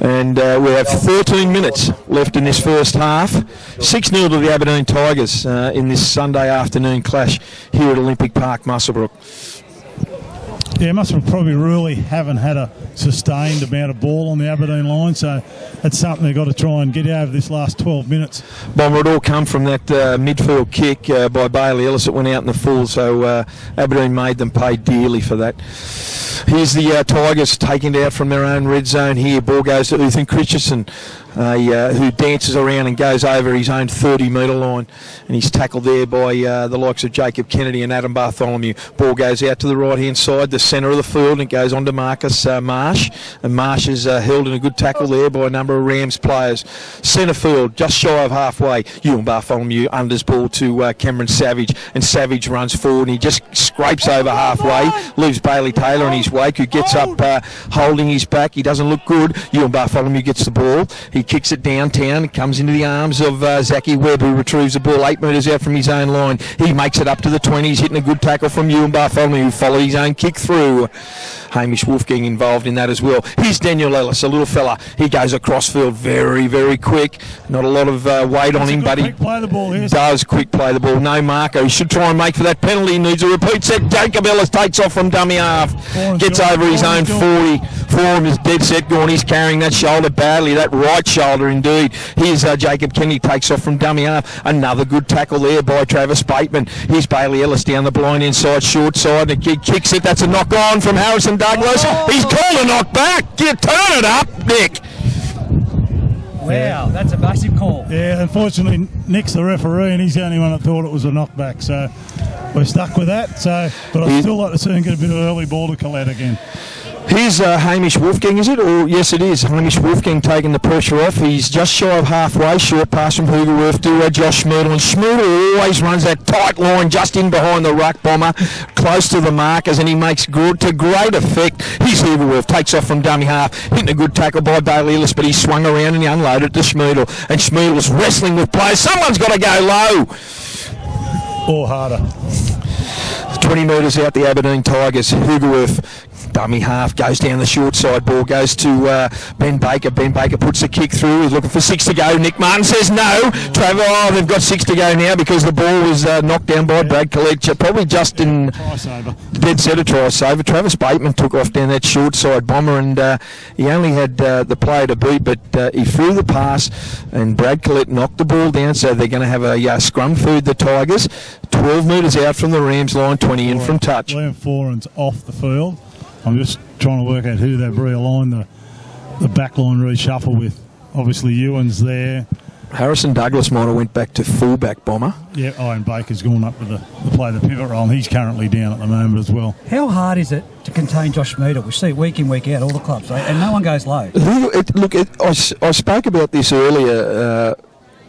And we have 13 minutes left in this first half. 6-0 to the Aberdeen Tigers in this Sunday afternoon clash here at Olympic Park, Muswellbrook. Yeah, Muswellbrook probably really haven't had a sustained amount of ball on the Aberdeen line, so that's something they've got to try and get out of this last 12 minutes. Bomber, it all come from that midfield kick by Bailey Ellis that went out in the full, so Aberdeen made them pay dearly for that. Here's the Tigers taking it out from their own red zone here. Ball goes to Ethan Christensen, who dances around and goes over his own 30-metre line, and he's tackled there by the likes of Jacob Kennedy and Adam Bartholomew. Ball goes out to the right-hand side, the centre of the field, and it goes on to Marcus Marsh, and Marsh is held in a good tackle there by a number of Rams players. Centre field, just shy of halfway, Ewan Bartholomew unders ball to Cameron Savage, and Savage runs forward, and he just scrapes over halfway, leaves Bailey Taylor in his wake, who gets up holding his back. He doesn't look good. Ewan Bartholomew gets the ball. He kicks it downtown. It comes into the arms of Zachy Webb, who retrieves the ball 8 metres out from his own line. He makes it up to the 20. He's hitting a good tackle from Ewan Bartholomew, who followed his own kick through. Hamish Wolfgang involved in that as well. Here's Daniel Ellis, a little fella. He goes across field very, very quick. Not a lot of weight on him, but he does quick play the ball. No marker. He should try and make for that penalty. He needs a repeat set. Jacob Ellis takes off from dummy half. Gets over his own 40. Foran is dead set gone. He's carrying that shoulder badly, that right shoulder indeed. Here's Jacob Kennedy takes off from dummy half. Another good tackle there by Travis Bateman. Here's Bailey Ellis down the blind inside, short side, and he kicks it. That's a knock on from Harrison Douglas. He's called a knock back. Turn it up, Nick. Wow, that's a massive call. Yeah, unfortunately, Nick's the referee, and he's the only one that thought it was a knockback. So we're stuck with that. But I'd still like to see him get a bit of early ball to Colette again. Here's Hamish Wolfgang, is it? Or yes, it is. Hamish Wolfgang taking the pressure off. He's just shy of halfway. Short pass from Hugerworth to Josh Schmudel. And Schmudel always runs that tight line just in behind the ruck, Bomber, close to the markers, and he makes good to great effect. Here's Hugerworth, takes off from dummy half, hitting a good tackle by Bailey Ellis, but he swung around and he unloaded to Schmudel. And Schmudel's wrestling with players. Someone's got to go low. Or harder. 20 metres out the Aberdeen Tigers. Hugerworth, dummy half, goes down the short side. Ball goes to Ben Baker. Ben Baker puts the kick through. He's looking for 6 to go. Nick Martin says no. Trevor, they've got 6 to go now because the ball was knocked down by Brad Collette. Probably just in dead set of try saver. Travis Bateman took off down that short side, Bomber, and he only had the player to beat, but he threw the pass, and Brad Collette knocked the ball down, so they're going to have a scrum food, the Tigers. 12 metres out from the Rams line, 20 in from touch. Liam Foran's off the field. I'm just trying to work out who they've realigned the back line reshuffle with. Obviously, Ewan's there. Harrison Douglas might have went back to fullback, Bomber. Yeah, and Baker's gone up to play the pivot role, and he's currently down at the moment as well. How hard is it to contain Josh Schmudel? We see it week in, week out, all the clubs, right? And no one goes low. I spoke about this earlier,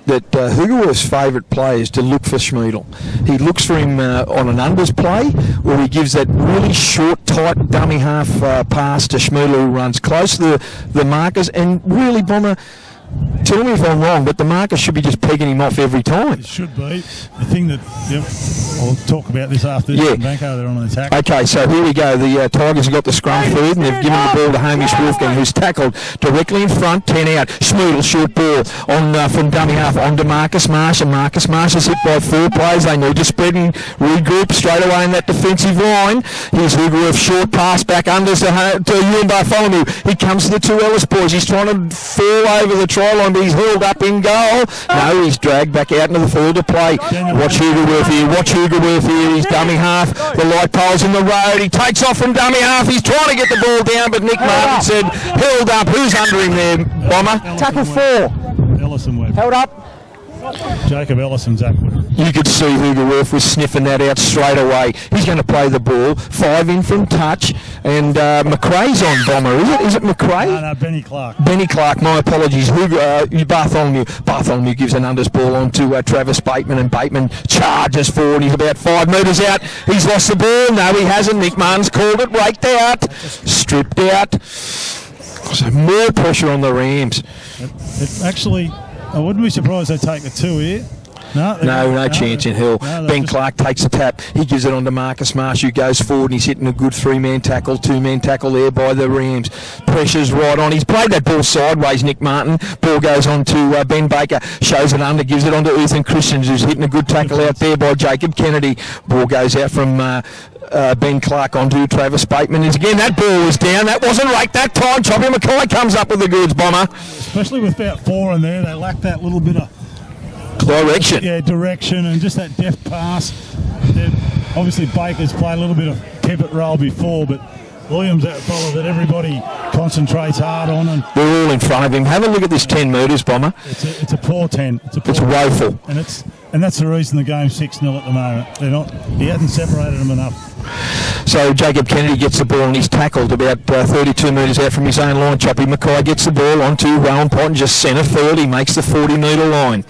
that Hugerworth's favourite play is to look for Schmudel. He looks for him on an unders play, where he gives that really short, tight, dummy half pass to Schmudel, who runs close to the markers, and really, Bomber, tell me if I'm wrong, but the marker should be just pegging him off every time. It should be. The thing that, I'll talk about this after this. Banco, they're on the attack. Okay, so here we go. The Tigers have got the scrum food, and they've given the ball to Hamish Wolfgang, who's tackled directly in front, 10 out. Schmoodle, short ball on from dummy half onto Marcus Marsh, and Marcus Marsh is hit by 4 players. They need to spread and regroup straight away in that defensive line. Here's Hoogerworth, short pass back under to Ewan Bartholomew. He comes to the 2 Ellis boys. He's trying to fall over the try line, but he's held up in goal. No, he's dragged back out into the field to play. Watch Hoogerworth here. He's dummy half. The light pole's in the road. He takes off from dummy half. He's trying to get the ball down, but Nick Martin said, held up. Who's under him there, Bomber? Tackle 4. Ellison Webb. Held up. Jacob Ellison, Zach Webb. You could see Hoogerworth was sniffing that out straight away. He's going to play the ball. 5 in from touch. And McRae's on, Bomber, is it? Is it McRae? No, Benny Clark. Benny Clark, my apologies. Bartholomew. Bartholomew gives an unders ball on to Travis Bateman, and Bateman charges forward. He's about 5 metres out. He's lost the ball. No, he hasn't. Nick Martin's called it. Raked out. Stripped out. So more pressure on the Rams. Actually, I wouldn't be surprised they take the 2 here. No chance in hell. Ben Clark takes the tap. He gives it on to Marcus Marsh, who goes forward, and he's hitting a good 3-man tackle, 2-man tackle there by the Rams. Pressure's right on. He's played that ball sideways, Nick Martin. Ball goes on to Ben Baker, shows it under, gives it on to Ethan Christians, who's hitting a good tackle out there by Jacob Kennedy. Ball goes out from Ben Clark onto Travis Bateman. And again, that ball was down. That wasn't raked that time. Choppy Mackay comes up with the goods, Bomber. Especially with about 4 in there, they lack that little bit of direction. Yeah, direction and just that deft pass. Obviously, Baker's played a little bit of pivot role before, but Williams, that fella that everybody concentrates hard on. And they're all in front of him. Have a look at this 10 metres, Bomber. It's a poor 10. It's woeful. And that's the reason the game's 6-0 at the moment. He hasn't separated them enough. So Jacob Kennedy gets the ball, and he's tackled about 32 metres out from his own line. Choppy Mackay gets the ball onto Rowan Pottinger, centre field. He makes the 40-metre line.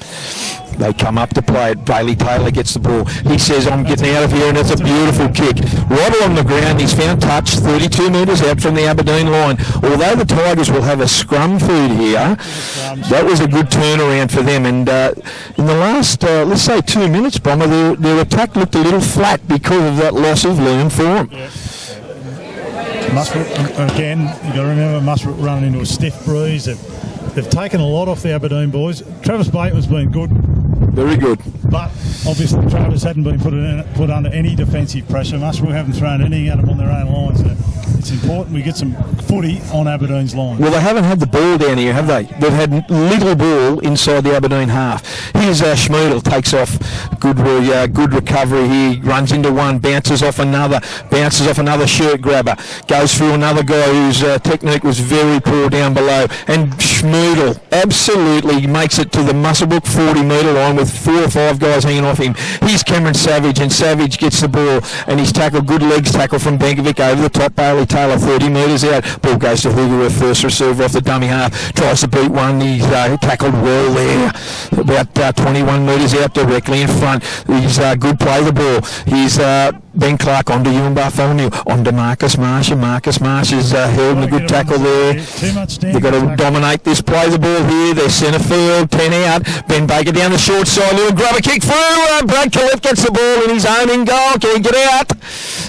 They come up to play it. Bailey Taylor gets the ball. He says, I'm getting out of here, and it's a beautiful kick. Right along the ground, he's found touch 32 metres out from the Aberdeen line. Although the Tigers will have a scrum food here, that was a good turnaround for them. And in the last, let's say 2 minutes, Bomber, their attack looked a little flat because of that loss of Liam Forum. Yeah. Muswellbrook, again, you've got to remember Muswellbrook running into a stiff breeze. They've taken a lot off the Aberdeen boys. Travis Bateman's been good. Very good. But obviously Travis hadn't been put under any defensive pressure. Muswellbrook haven't thrown anything at them on their own line. So it's important we get some footy on Aberdeen's line. Well, they haven't had the ball down here, have they? They've had little ball inside the Aberdeen half. Here's Schmoodle, takes off. Good recovery here. Runs into one, bounces off another shirt grabber. Goes through another guy whose technique was very poor down below. And Schmoodle absolutely makes it to the Muswellbrook 40-metre line with 4 or 5 guys hanging off him. Here's Cameron Savage, and Savage gets the ball, and he's tackled, good legs tackle from Benkovic over the top. Bailey Taylor 30 metres out. Ball goes to Hoogerworth, first receiver off the dummy half. Tries to beat one. He's tackled well there. About 21 metres out directly in front. He's good play the ball. He's Ben Clark onto Ewan Bartholomew, onto Marcus Marsh, and Marcus Marsh is held in a good tackle there. They've got to dominate this, play the ball here. They're centre field, 10 out. Ben Baker down the short side, little grab a kick through. Brad Collette gets the ball in his own in goal. Can he get out?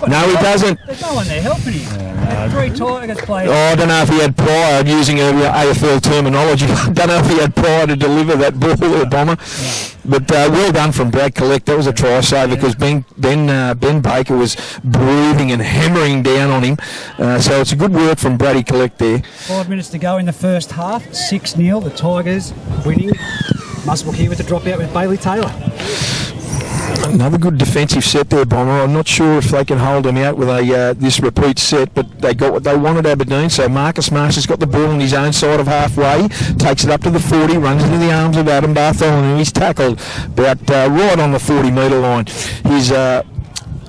No, he doesn't. There's no one there helping him. 3 Tigers players. I don't know if he had prior, using AFL terminology, I don't know if he had prior to deliver that ball or Bomber. But well done from Brad Collette. That was a try saver because Ben Baker was breathing and hammering down on him. So it's a good work from Brady Collette there. 5 minutes to go in the first half. 6-0. The Tigers winning. Muswellbrook here with the dropout with Bailey Taylor. Another good defensive set there, Bomber. I'm not sure if they can hold him out with this repeat set, but they got what they wanted, Aberdeen. So Marcus Marsh has got the ball on his own side of halfway, takes it up to the 40, runs into the arms of Adam Bartholomew. He's tackled about right on the 40-metre line. He's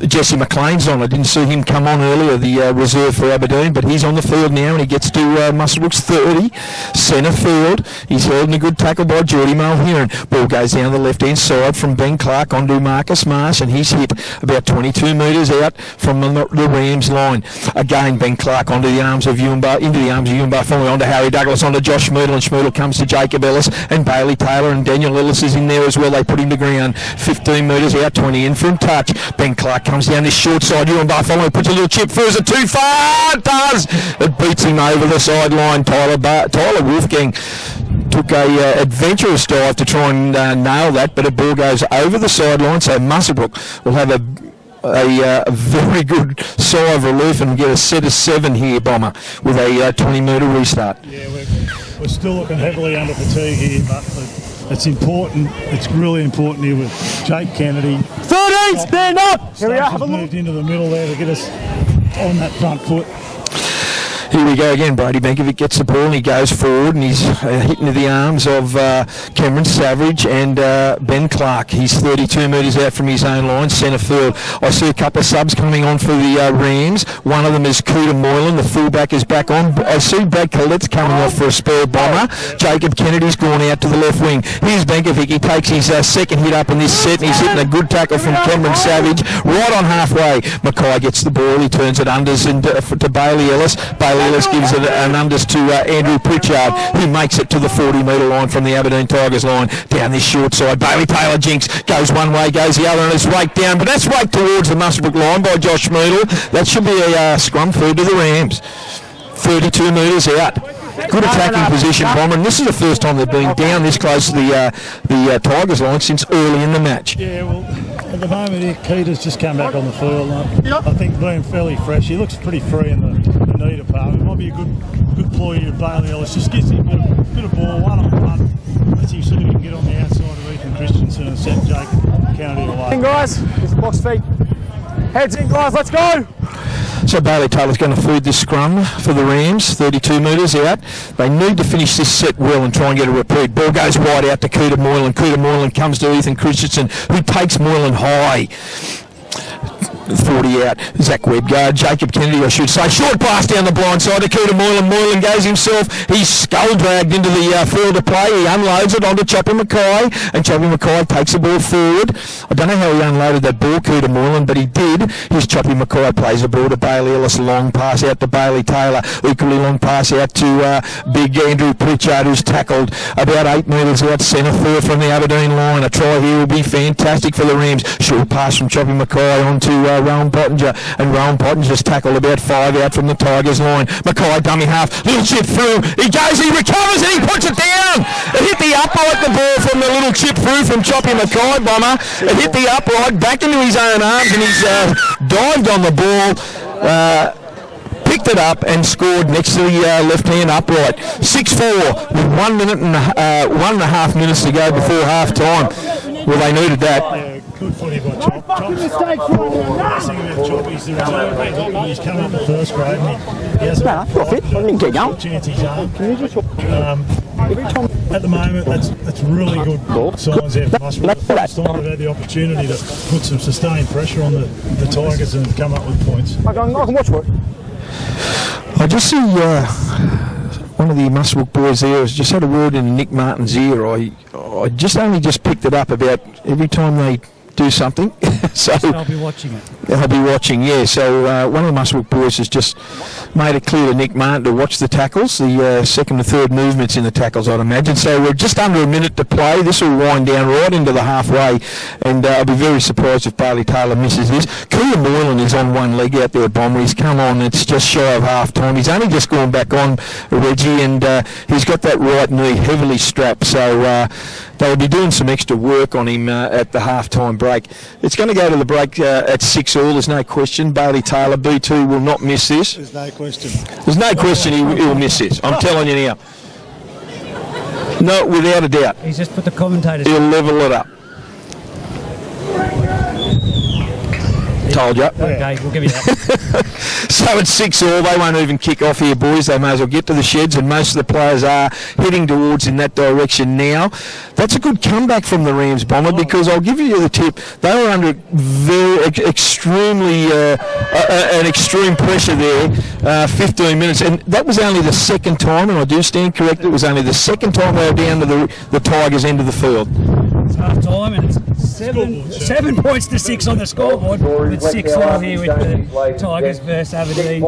Jesse McLean's on. I didn't see him come on earlier, the reserve for Aberdeen, but he's on the field now and he gets to Muswellbrook's 30, centre field. He's held in a good tackle by Geordie Mulheron. Ball goes down the left-hand side from Ben Clark onto Marcus Marsh, and he's hit about 22 metres out from the Rams line. Again, Ben Clark onto the arms of Yumba, into the arms of Yumba, finally onto Harry Douglas, onto Josh Schmoodle, and Schmoodle comes to Jacob Ellis, and Bailey Taylor and Daniel Ellis is in there as well. They put him to ground, 15 metres out, 20 in from touch. Ben Clark comes down this short side. Ewan Bartholomew puts a little chip through. Is it too far? It does. It beats him over the sideline. Tyler Wolfgang took a adventurous dive to try and nail that, but a ball goes over the sideline. So Muswellbrook will have a very good sigh of relief and get a set of 7 here, Bomber, with a 20-metre restart. Yeah, we're still looking heavily under fatigue here, but it's important. It's really important here with Jake Kennedy. 13, stand up! Here we are, have a look. Moved into the middle there to get us on that front foot. Here we go again. Brady Benkovic gets the ball and he goes forward and he's hit into the arms of Cameron Savage and Ben Clark. He's 32 metres out from his own line, centre field. I see a couple of subs coming on for the Rams. One of them is Cooter Moylan. The fullback is back on. I see Brad Collette's coming off for a spare Bomber. Jacob Kennedy's gone out to the left wing. Here's Benkovic. He takes his second hit up in this set and he's hitting a good tackle from Cameron Savage right on halfway. Mackay gets the ball. He turns it unders to Bailey Ellis. Bailey Ellis gives it an unders to Andrew Pritchard, who makes it to the 40-metre line from the Aberdeen Tigers line. Down this short side, Bailey Taylor jinks, goes one way, goes the other, and it's raked down, but that's raked towards the Muswellbrook line by Josh Schmoodle. That should be a scrum through to the Rams. 32 metres out. Good attacking position, Bomber, and this is the first time they've been down this close to the Tigers line since early in the match. Yeah, well, at the moment here, Keita's just come back on the field. I think being fairly fresh, he looks pretty free in the knee department. It might be a good ploy here, Bailey Ellis. Just gets him a bit of ball, one on one. Let's see if he can get on the outside of Ethan Christensen and set Jake Kennedy away. In, guys, there's the box feet. Heads in, guys, let's go! So Bailey Taylor's going to feed this scrum for the Rams, 32 metres out. They need to finish this set well and try and get a repeat. Ball goes wide out to Cooter Moylan. Cooter Moylan comes to Ethan Christensen, who takes Moylan high. 40 out, Zach Webb guard, Jacob Kennedy I should say, short pass down the blind side to Cooter Moylan. Moylan goes himself, he's skull dragged into the field of play, he unloads it onto Choppy Mackay, and Choppy Mackay takes the ball forward. I don't know how he unloaded that ball, Cooter Moylan, but he did. Here's Choppy Mackay, plays the ball to Bailey Ellis, long pass out to Bailey Taylor, equally long pass out to big Andrew Pritchard, who's tackled about 8 metres out centre field from the Aberdeen line. A try here will be fantastic for the Rams. Short pass from Choppy Mackay onto Rowan Pottinger, and Rowan Pottinger's tackled about 5 out from the Tigers line. Mackay dummy half, little chip through, he goes, he recovers and he puts it down. It hit the upright, the ball from the little chip through from Choppy Mackay, Bomber. It hit the upright, back into his own arms, and he's dived on the ball, picked it up and scored next to the left-hand upright. 6-4 with 1 minute and 1.5 minutes to go before half-time. Well, they needed that. Good footy by Chop. He's come up in first grade and he hasn't got chance he's arm. At the moment, that's really good signs there for us. It's time they've had the opportunity to put some sustained pressure on the Tigers and come up with points. I can watch it. I just see one of the Muswellbrook boys there has just had a word in Nick Martin's ear. I only just picked it up about every time they do something. So I'll be watching it. I'll be watching, yeah. So one of the Muswellbrook boys has just made it clear to Nick Martin to watch the tackles, the second and third movements in the tackles, I'd imagine. So we're just under a minute to play. This will wind down right into the halfway, and I'll be very surprised if Bailey Taylor misses this. Cooter Moylan is on one leg out there, Bomber. He's come on. It's just shy of half time. He's only just gone back on, Reggie, and he's got that right knee heavily strapped. So they'll be doing some extra work on him at the half-time break. It's going to go to the break at 6-all, there's no question. Bailey Taylor, B2, will not miss this. There's no question. There's no question he will miss this. I'm telling you now. No, without a doubt. He's just put the commentators. He'll level it up. told you. Okay, we'll give you that. So it's 6-all. They won't even kick off here, boys. They may as well get to the sheds, and most of the players are heading towards in that direction now. That's a good comeback from the Rams, Bomber, because I'll give you the tip. They were under extreme pressure there, 15 minutes, and that was only the second time, and I do stand corrected, it was only the second time they were down to the Tigers' end of the field. It's half time, and it's 7 points to 6 on the scoreboard. It's 6-all here with the Tigers versus Aberdeen.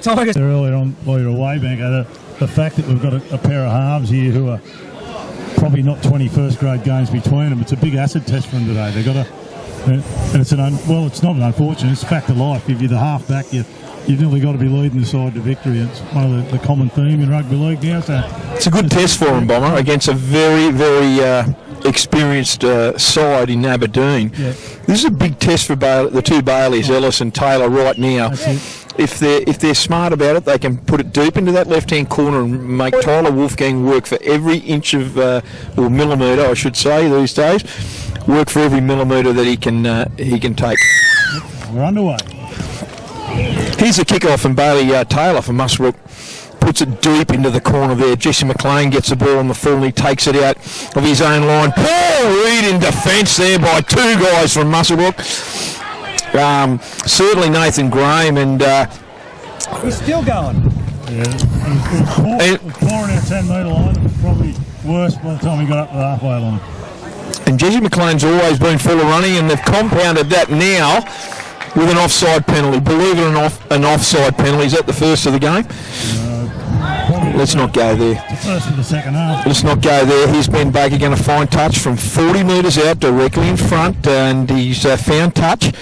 Tigers. Earlier on, while you're away, Banker, the fact that we've got a pair of halves here who are probably not 21st grade games between them, it's a big acid test for them today. They've got and it's it's not an unfortunate, it's a fact of life. If you're the half back, you've nearly got to be leading the side to victory. It's one of the common theme in rugby league now. So it's a good test for them, Bomber, against a very, very experienced side in Aberdeen. Yeah. This is a big test for the two Baileys, Ellis and Taylor, right now. If they're smart about it, they can put it deep into that left-hand corner and make Tyler Wolfgang work for every inch of, or millimetre, I should say, these days. Work for every millimetre that he can take. we're underway. Here's a kick-off, and Bailey Taylor from Muswellbrook puts it deep into the corner there. Jesse McLean gets the ball on the full and he takes it out of his own line. Paul Reed in defence there by two guys from Muswellbrook. Certainly Nathan Graham, and He's still going. Yeah, it was pouring our 10-metre line. It was probably worse by the time we got up to the halfway line. And Jesse McLean's always been full of running, and they've compounded that now with an offside penalty. Believe it or not, an offside penalty. Is that the first of the game? Let's not go there. The first of the second half. Let's not go there. Here's Ben Baker going to find touch from 40 metres out directly in front, and he's found touch.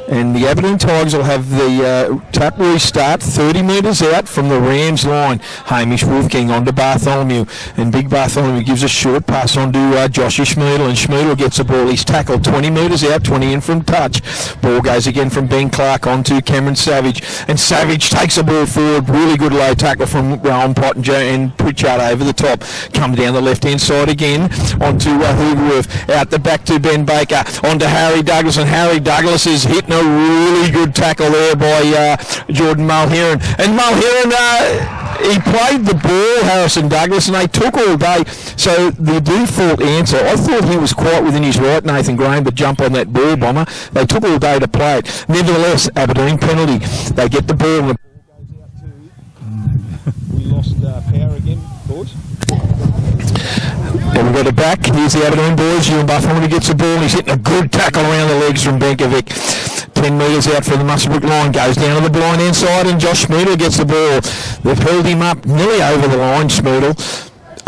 And the Aberdeen Tigers will have the tap restart 30 metres out from the Rams line. Hamish Wolfgang on to Bartholomew, and Big Bartholomew gives a short pass on to Joshy Schmiedel, and Schmiedel gets the ball. He's tackled 20 metres out, 20 in from touch. Ball goes again from Ben Clark on to Cameron Savage, and Savage takes the ball forward. Really good low tackle from Rowan Pottinger, and Pritchard over the top. Comes down the left-hand side again onto Hooverworth. Out the back to Ben Baker, onto Harry Douglas, and Harry Douglas is hitting a really good tackle there by Jordan Mulheron. And Mulheron, he played the ball, Harrison Douglas, and they took all day. So the default answer, I thought he was quite within his right, Nathan Graham, to jump on that ball, Bomber. They took all day to play it. Nevertheless, Aberdeen penalty. They get the ball, and the ball goes out to... We lost power again, boys. And we've got it back. Here's the Aberdeen boys. Ewan Bartholomew gets the ball, and he's hitting a good tackle around the legs from Benkovic. 10 metres out from the Muswellbrook line, goes down to the blind end side, and Josh Schmiedel gets the ball. They've held him up nearly over the line, Schmiedel.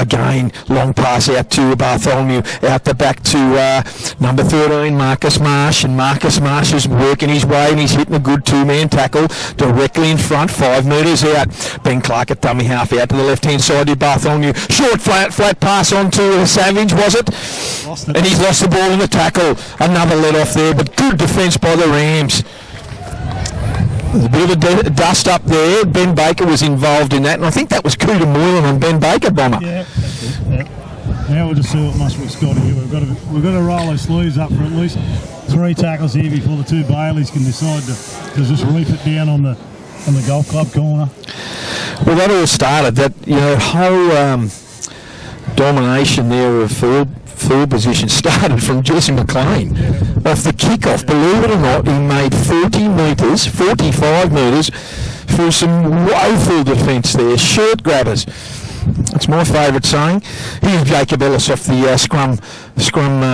Again, long pass out to Bartholomew, out the back to number 13, Marcus Marsh, and Marcus Marsh is working his way, and he's hitting a good two-man tackle directly in front, 5 metres out. Ben Clark at dummy half out to the left-hand side to Bartholomew. Short, flat pass on to Savage, was it? And he's lost the ball in the tackle. Another let-off there, but good defence by the Rams. There's a bit of a dust up there. Ben Baker was involved in that, and I think that was Cooter Moylan and Ben Baker, Bomber. Yeah, Now we'll just see what Muswellbrook's got here. We've got to roll those sleeves up for at least 3 tackles here before the two Baileys can decide to just reap it down on the golf club corner. Well, that all started, that whole domination there of field position started from Jesse McLean. Off the kick-off, believe it or not, he made 45 metres through some woeful defence there, shirt grabbers. That's my favourite saying. Here's Jacob Ellis off the scrum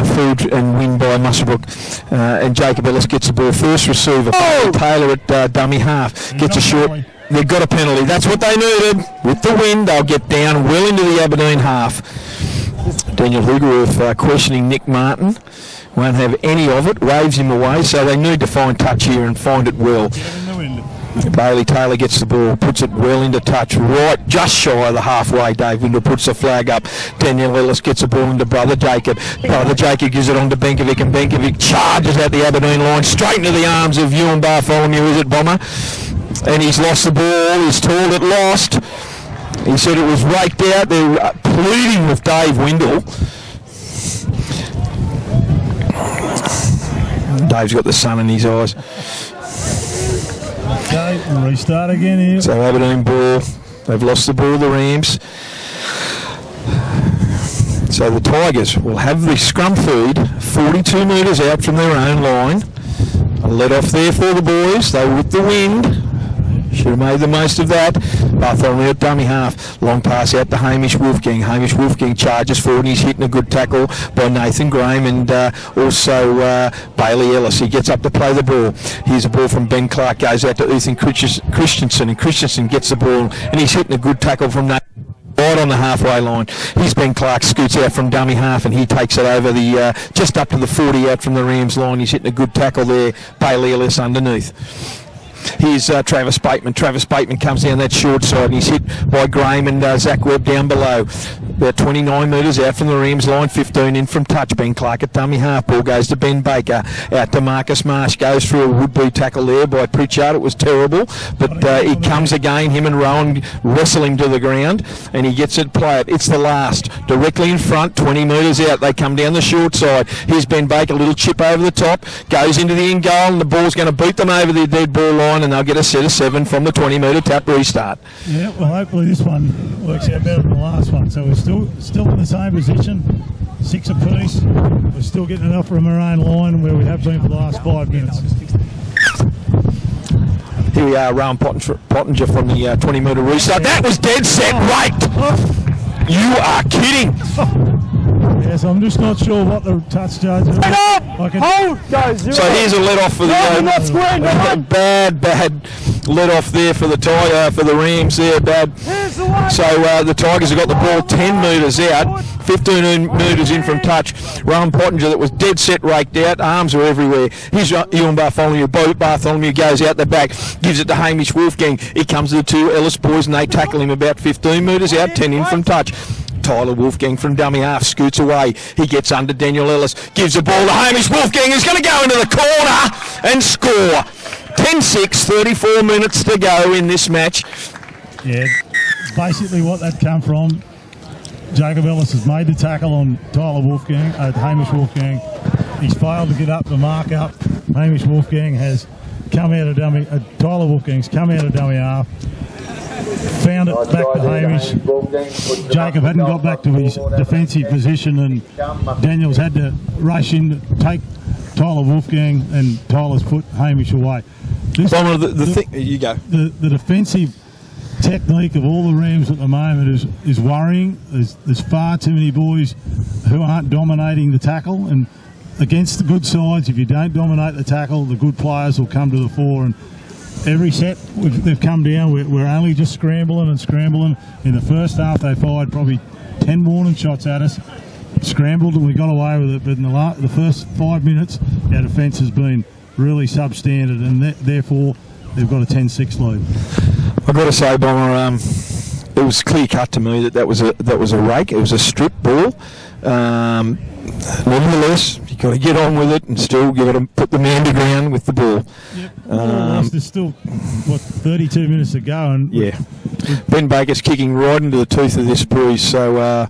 food and win by Muswellbrook. And Jacob Ellis gets the ball, first receiver. Taylor at dummy half gets a short. They've got a penalty. That's what they needed. With the win, they'll get down well into the Aberdeen half. Daniel Hoogerworth questioning Nick Martin. Won't have any of it. Waves him away. So they need to find touch here and find it well. Bailey Taylor gets the ball, puts it well into touch, right just shy of the halfway. Dave Windle puts the flag up. Daniel Ellis gets the ball into Brother Jacob. Brother Jacob gives it on to Benkovic, and Benkovic charges at the Aberdeen line, straight into the arms of Ewan Bartholomew, is it, Bomber? And he's lost the ball. He's told it lost. He said it was raked out. They're pleading with Dave Windle. Dave's got the sun in his eyes. Okay, we'll restart again here. So Aberdeen ball. They've lost the ball, the Rams. So the Tigers will have the scrum feed 42 metres out from their own line. A let off there for the boys. They were with the wind. Should have made the most of that. Bartholomew at dummy half. Long pass out to Hamish Wolfgang. Hamish Wolfgang charges forward and he's hitting a good tackle by Nathan Graham and also Bailey Ellis. He gets up to play the ball. Here's a ball from Ben Clark. Goes out to Ethan Christensen and Christensen gets the ball and he's hitting a good tackle from Nathan. Right on the halfway line. Here's Ben Clark, scoots out from dummy half and he takes it over the just up to the 40 out from the Rams line. He's hitting a good tackle there. Bailey Ellis underneath. Here's Travis Bateman. Travis Bateman comes down that short side and he's hit by Graham and Zach Webb down below. About 29 metres out from the Rams line, 15 in from touch. Ben Clark at dummy half. Ball goes to Ben Baker. Out to Marcus Marsh. Goes through a would-be tackle there by Pritchard. It was terrible. But he comes again. Him and Rowan wrestle him to the ground and he gets it, play it. It's the last. Directly in front, 20 metres out. They come down the short side. Here's Ben Baker. A little chip over the top. Goes into the end goal and the ball's going to beat them over the dead ball line and they'll get a set of 7 from the 20 metre tap restart. Yeah, well hopefully this one works out better than the last one. So we're still in the same position, 6 apiece. We're still getting enough from our own line where we have been for the last 5 minutes. Here we are, Rowan Pottinger from the 20 metre restart. That was dead set right. You are kidding. Yes, I'm just not sure what the touch judge is. Hold! So here's a let off for the bad let off there for the Rams there, bad. So the Tigers have got the ball 10 metres out, 15 metres in from touch. Rowan Pottinger that was dead set raked out, arms were everywhere. Here's Ewan Bartholomew. Bartholomew goes out the back, gives it to Hamish Wolfgang. He comes to the 2 Ellis boys and they tackle him about 15 metres out, 10 in from touch. Tyler Wolfgang from dummy half scoots away. He gets under Daniel Ellis, gives the ball to Hamish Wolfgang, who's going to go into the corner and score. 10-6, 34 minutes to go in this match. Yeah, basically what that come from, Jacob Ellis has made the tackle on Hamish Wolfgang. He's failed to get up the mark up. Hamish Wolfgang has come out of dummy, Tyler Wolfgang's come out of dummy half. Found it back to Hamish. Jacob hadn't got back to his defensive position and Daniels had to rush in to take Tyler Wolfgang and Tyler's put Hamish away. The defensive technique of all the Rams at the moment is worrying. There's far too many boys who aren't dominating the tackle, and against the good sides, if you don't dominate the tackle, the good players will come to the fore. And every set they've come down, we're only just scrambling. In the first half they fired probably 10 warning shots at us, scrambled and we got away with it, but in the first 5 minutes our defence has been really substandard and therefore they've got a 10-6 lead. I've got to say, Bomber, it was clear cut to me that was a rake. It was a strip ball. Nevertheless, you've got to get on with it and still you've got to put the man to ground with the ball. Yep. There's still 32 minutes to go, and yeah, Ben Baker's kicking right into the tooth of this breeze, so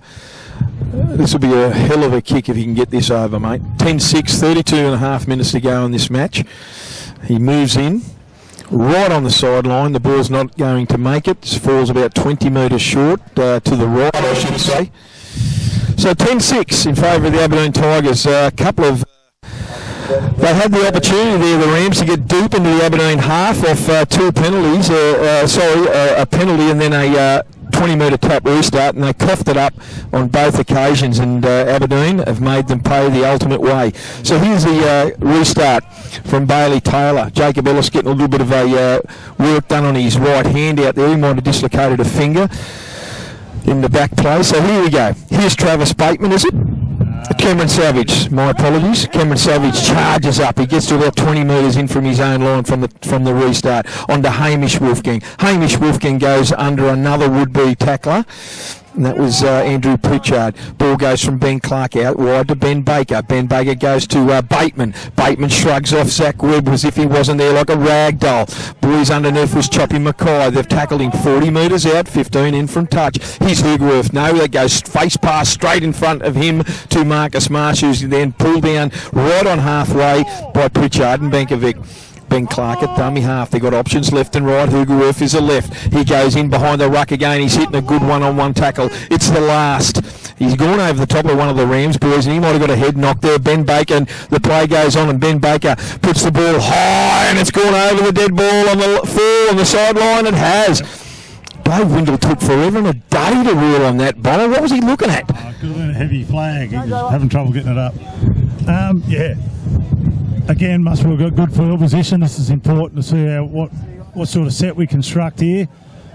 this will be a hell of a kick if he can get this over, mate. 10-6, 32 and a half minutes to go in this match. He moves in right on the sideline. The ball's not going to make it. It falls about 20 metres short to the right, I should say. So 10-6 in favour of the Aberdeen Tigers. A couple of... They had the opportunity there, the Rams, to get deep into the Aberdeen half off 2 penalties. A penalty and then a 20-metre tap restart, and they coughed it up on both occasions, and Aberdeen have made them pay the ultimate way. So here's the restart from Bailey Taylor. Jacob Ellis getting a little bit of a work done on his right hand out there. He might have dislocated a finger in the back play. So here we go. Here's Travis Bateman, is it? Cameron Savage, my apologies. Cameron Savage charges up. He gets to about 20 metres in from his own line from the restart. On to Hamish Wolfgang. Hamish Wolfgang goes under another would-be tackler. And that was Andrew Pritchard. Ball goes from Ben Clark out wide to Ben Baker. Ben Baker goes to Bateman. Bateman shrugs off Zach Webb as if he wasn't there, like a rag doll. Boys underneath was Choppy Mackay. They've tackled him 40 metres out, 15 in from touch. Here's Hugworth. No, that goes face pass straight in front of him to Marcus Marsh, who's then pulled down right on halfway by Pritchard and Benkovic. Ben Clark at dummy half. They got options left and right. Hugerwerf is a left. He goes in behind the ruck again. He's hitting a good one-on-one tackle. It's the last. He's gone over the top of one of the Rams boys, and he might have got a head knock there. Ben Baker, and the play goes on, and Ben Baker puts the ball high, and it's gone over the dead ball on the sideline. It has. Dave Windle took forever and a day to reel on that, Bomber. What was he looking at? Could have been a heavy flag. He was having trouble getting it up. Again, Muswellbrook got good field position. This is important to see what sort of set we construct here.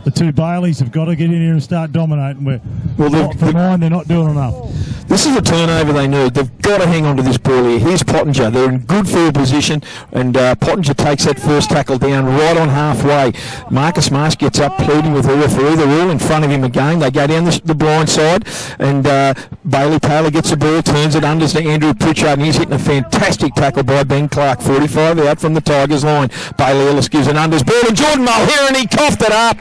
The two Baileys have got to get in here and start dominating. For mine, they're not doing enough. This is a turnover they need. They've got to hang on to this ball here. Here's Pottinger. They're in good field position, and Pottinger takes that first tackle down right on halfway. Marcus Marsh gets up, pleading with the referee. They're all in front of him again. They go down the blind side, and Bailey Taylor gets the ball, turns it unders to Andrew Pritchard, and he's hitting a fantastic tackle by Ben Clark. 45 out from the Tigers line. Bailey Ellis gives an unders ball to Jordan Mulher, and he coughed it up.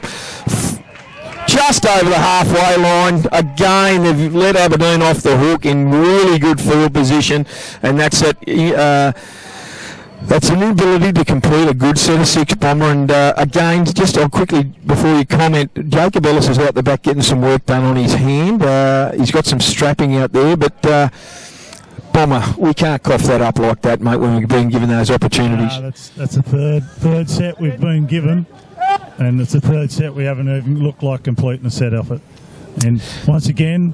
Just over the halfway line. Again, they've let Aberdeen off the hook in really good field position, and that's it. That's an inability to complete a good set of six, Bomber. And again, just quickly before you comment, Jacob Ellis is out the back getting some work done on his hand. He's got some strapping out there, but Bomber, we can't cough that up like that, mate, when we've been given those opportunities. That's a third set we've been given. And it's the third set we haven't even looked like completing a set of it. And once again,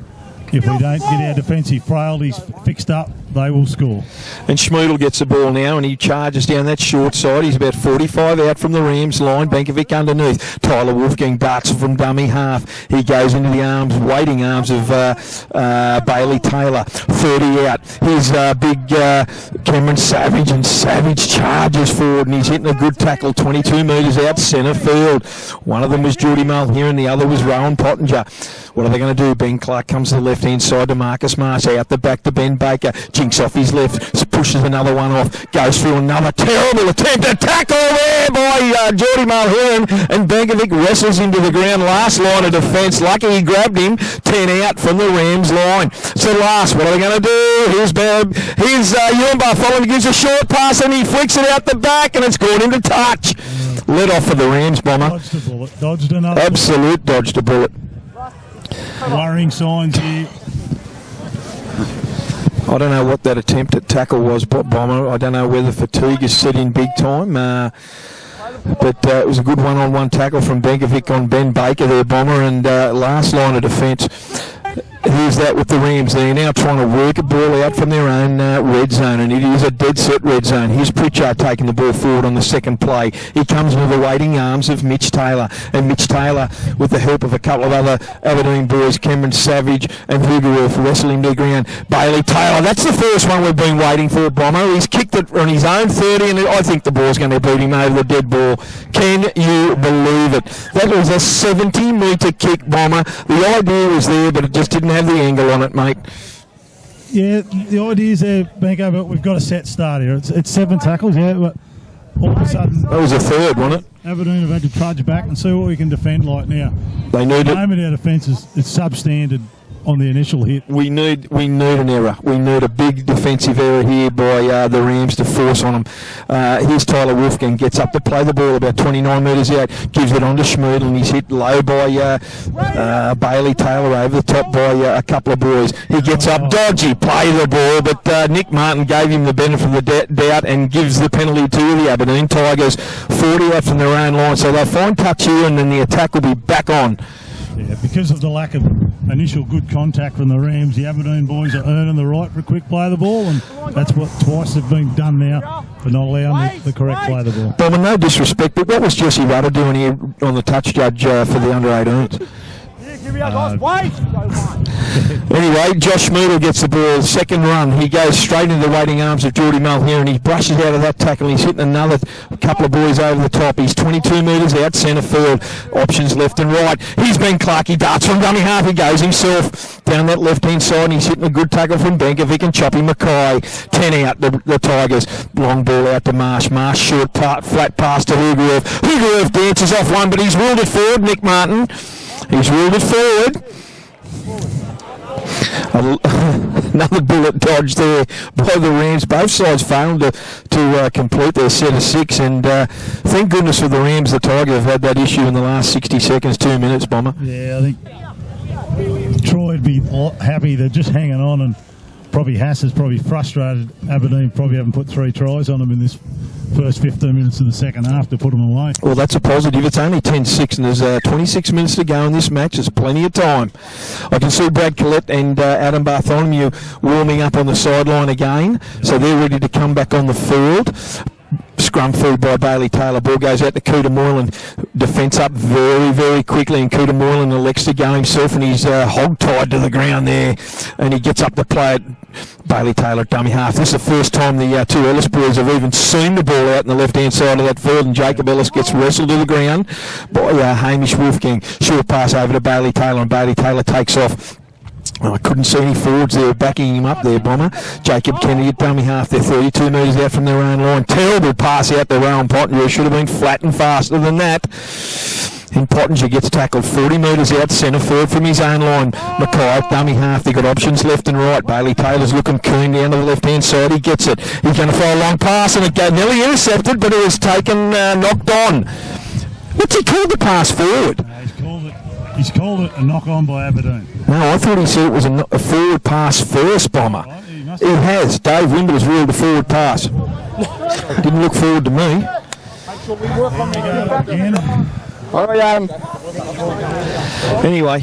if we don't get our defensive frailties fixed up, they will score. And Schmoodle gets the ball now, and he charges down that short side. He's about 45 out from the Rams line. Bankovic underneath. Tyler Wolfgang darts from dummy half. He goes into the waiting arms of Bailey Taylor. 30 out. Here's big Cameron Savage, and Savage charges forward, and he's hitting a good tackle 22 metres out centre field. One of them was Geordie Mulher, and the other was Rowan Pottinger. What are they going to do? Ben Clark comes to the left-hand side to Marcus Marsh, out the back to Ben Baker. Jinks off his left, pushes another one off, goes through another terrible attempt at tackle there by Geordie Mulher, and Bankovic wrestles him to the ground. Last line of defence. Lucky he grabbed him. 10 out from the Rams line. So last, what are they going to do? Here's Yumba following, gives a short pass, and he flicks it out the back, and it's gone into touch. Let off for the Rams, Bomber. Dodged a bullet. Dodged another. Absolute dodged a bullet. Worrying signs here. I don't know what that attempt at tackle was, Bomber. I don't know whether fatigue is set in big time. But it was a good one-on-one tackle from Bankovic on Ben Baker there, Bomber, and last line of defence. Here's that with the Rams. They're now trying to work a ball out from their own red zone, and it is a dead set red zone. Here's Pritchard taking the ball forward on the second play. He comes into the waiting arms of Mitch Taylor, and Mitch Taylor, with the help of a couple of other Aberdeen boys, Cameron Savage and Hugerwerf, wrestle him to the ground. Bailey Taylor, that's the first one we've been waiting for, Bomber. He's kicked it on his own 30, and I think the ball's going to beat him over the dead ball. Can you believe it? That was a 70-metre kick, Bomber. The idea was there, but it just didn't have the angle on it, mate. Yeah, the idea is there, Banko, but we've got a set start here. It's 7 tackles, yeah, but all of a sudden... That was a third, wasn't it? Aberdeen have had to trudge back and see what we can defend like now. They need At the it. moment our defence is substandard on the initial hit. We need an error. We need a big defensive error here by the Rams to force on them. Here's Tyler Wolfgang, gets up to play the ball about 29 metres out, gives it on to Schmoodle, and he's hit low by Bailey Taylor over the top by a couple of boys. He gets up, dodgy, play the ball, but Nick Martin gave him the benefit of the doubt and gives the penalty to the Aberdeen Tigers. 40 out from their own line, so they'll find touch here, and then the attack will be back on. Yeah, because of the lack of initial good contact from the Rams, the Aberdeen boys are earning the right for a quick play of the ball, and that's what twice have been done now for not allowing the correct play of the ball. But no disrespect, but what was Jesse Rudder doing here on the touch judge for the under-18s? Anyway, Josh Schmoodle gets the ball, second run. He goes straight into the waiting arms of Geordie Mulher, and he brushes out of that tackle. He's hitting another couple of boys over the top. He's 22 metres out centre field. Options left and right. He's Ben Clark. He darts from dummy half. He goes himself down that left-hand side, and he's hitting a good tackle from Bankovic and Choppy Mackay. 10 out, the Tigers. Long ball out to Marsh. Marsh short flat pass to Hugerwerf. Hugerwerf dances off one, but he's ruled it forward, Nick Martin. He's ruled it forward. Another bullet dodge there by the Rams. Both sides failed to complete their set of 6, and thank goodness for the Rams, the Tigers have had that issue in the last 60 seconds, 2 minutes, Bomber. Yeah, I think Troy would be happy. They're just hanging on, and probably Haas is probably frustrated. Aberdeen probably haven't put 3 tries on them in this first 15 minutes of the second half to put them away. Well, that's a positive. It's only 10-6 and there's 26 minutes to go in this match. There's plenty of time. I can see Brad Collette and Adam Bartholomew warming up on the sideline again, so they're ready to come back on the field. Scrum feed by Bailey Taylor. Ball goes out to Cooter Moylan. Defence up very, very quickly, and Cooter Moylan elects to go himself, and he's hog-tied to the ground there, and he gets up to play it. Bailey Taylor, dummy half. This is the first time the two Ellis boys have even seen the ball out in the left-hand side of that field, and Jacob Ellis gets wrestled to the ground by Hamish Wolfgang. Short pass over to Bailey Taylor, and Bailey Taylor takes off. Oh, I couldn't see any forwards there backing him up there, Bomber. Jacob Kennedy at dummy half. They're 32 metres out from their own line. Terrible pass out to Rowan Pottinger. Should have been flat and faster than that. And Pottinger gets tackled 40 metres out centre forward from his own line. Mackay at dummy half. They've got options left and right. Bailey Taylor's looking keen down to the left-hand side. He gets it. He's going to throw a long pass, and it got nearly intercepted, but it was taken, knocked on. What's he called the pass forward? He's called it a knock-on by Aberdeen. No, I thought he said it was a forward pass first, Bomber. Right, He has. Dave Wimber has ruled a forward pass. Didn't look forward to me. Anyway,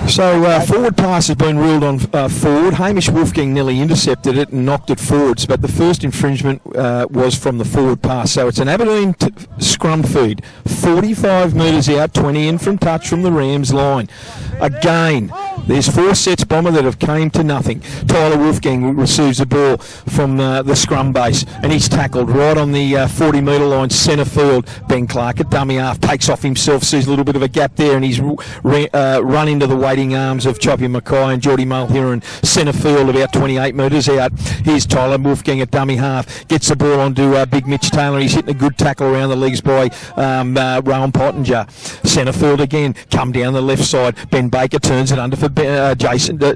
so forward pass has been ruled on forward. Hamish Wolfgang nearly intercepted it and knocked it forwards, but the first infringement was from the forward pass. So it's an Aberdeen scrum feed. 45 metres out, 20 in from touch from the Rams line. Again, there's 4 sets, Bomber, that have came to nothing. Tyler Wolfgang receives the ball from the scrum base, and he's tackled right on the 40-metre line, centre field. Ben Clark at dummy half takes off himself, sees a little bit of a gap there, and he's run into the waiting arms of Choppy Mackay and Geordie Mulheron, centre field about 28 metres out. Here's Tyler Wolfgang at dummy half, gets the ball onto Big Mitch Taylor. He's hitting a good tackle around the legs by Rowan Pottinger. Centre field again, come down the left side. Ben Baker turns it under for Jason to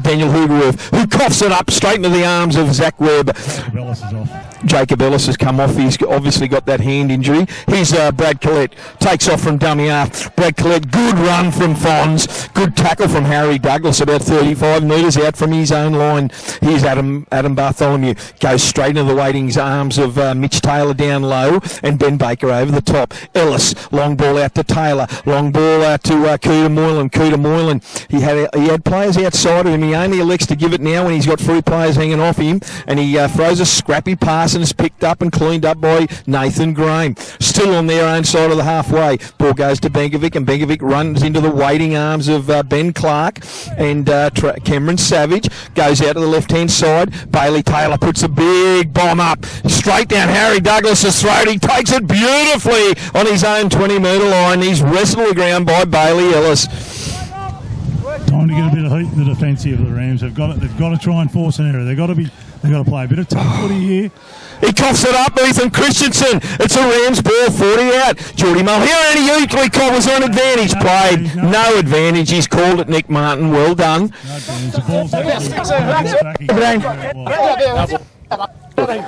Daniel Hoogerworth, who coughs it up straight into the arms of Zach Webb. Jacob Ellis is off. Jacob Ellis has come off. He's obviously got that hand injury. Here's Brad Collette. Takes off from dummy half. Brad Collette, good run from Fons. Good tackle from Harry Douglas, about 35 metres out from his own line. Here's Adam Bartholomew. Goes straight into the waiting arms of Mitch Taylor down low, and Ben Baker over the top. Ellis, long ball out to Taylor. Long ball out to Cooter Moylan. Cooter Moylan, he had players outside of him. He only elects to give it now when he's got 3 players hanging off him, and he throws a scrappy pass, and it's picked up and cleaned up by Nathan Graham. Still on their own side of the halfway. Ball goes to Benkovic, and Benkovic runs into the waiting arms of Ben Clark, and Cameron Savage goes out to the left-hand side. Bailey Taylor puts a big bomb up straight down Harry Douglas's throat. He takes it beautifully on his own 20-metre line. He's wrestled the ground by Bailey Ellis. Time to get a bit of heat in the defence here for the Rams. They've got to try and force an error. They've got to play a bit of tough footy here. He coughs it up, Ethan Christensen. It's a Rams ball, 40 out. Geordie Mulheron, he usually was on advantage. Played no advantage. He's called it, Nick Martin. Well done.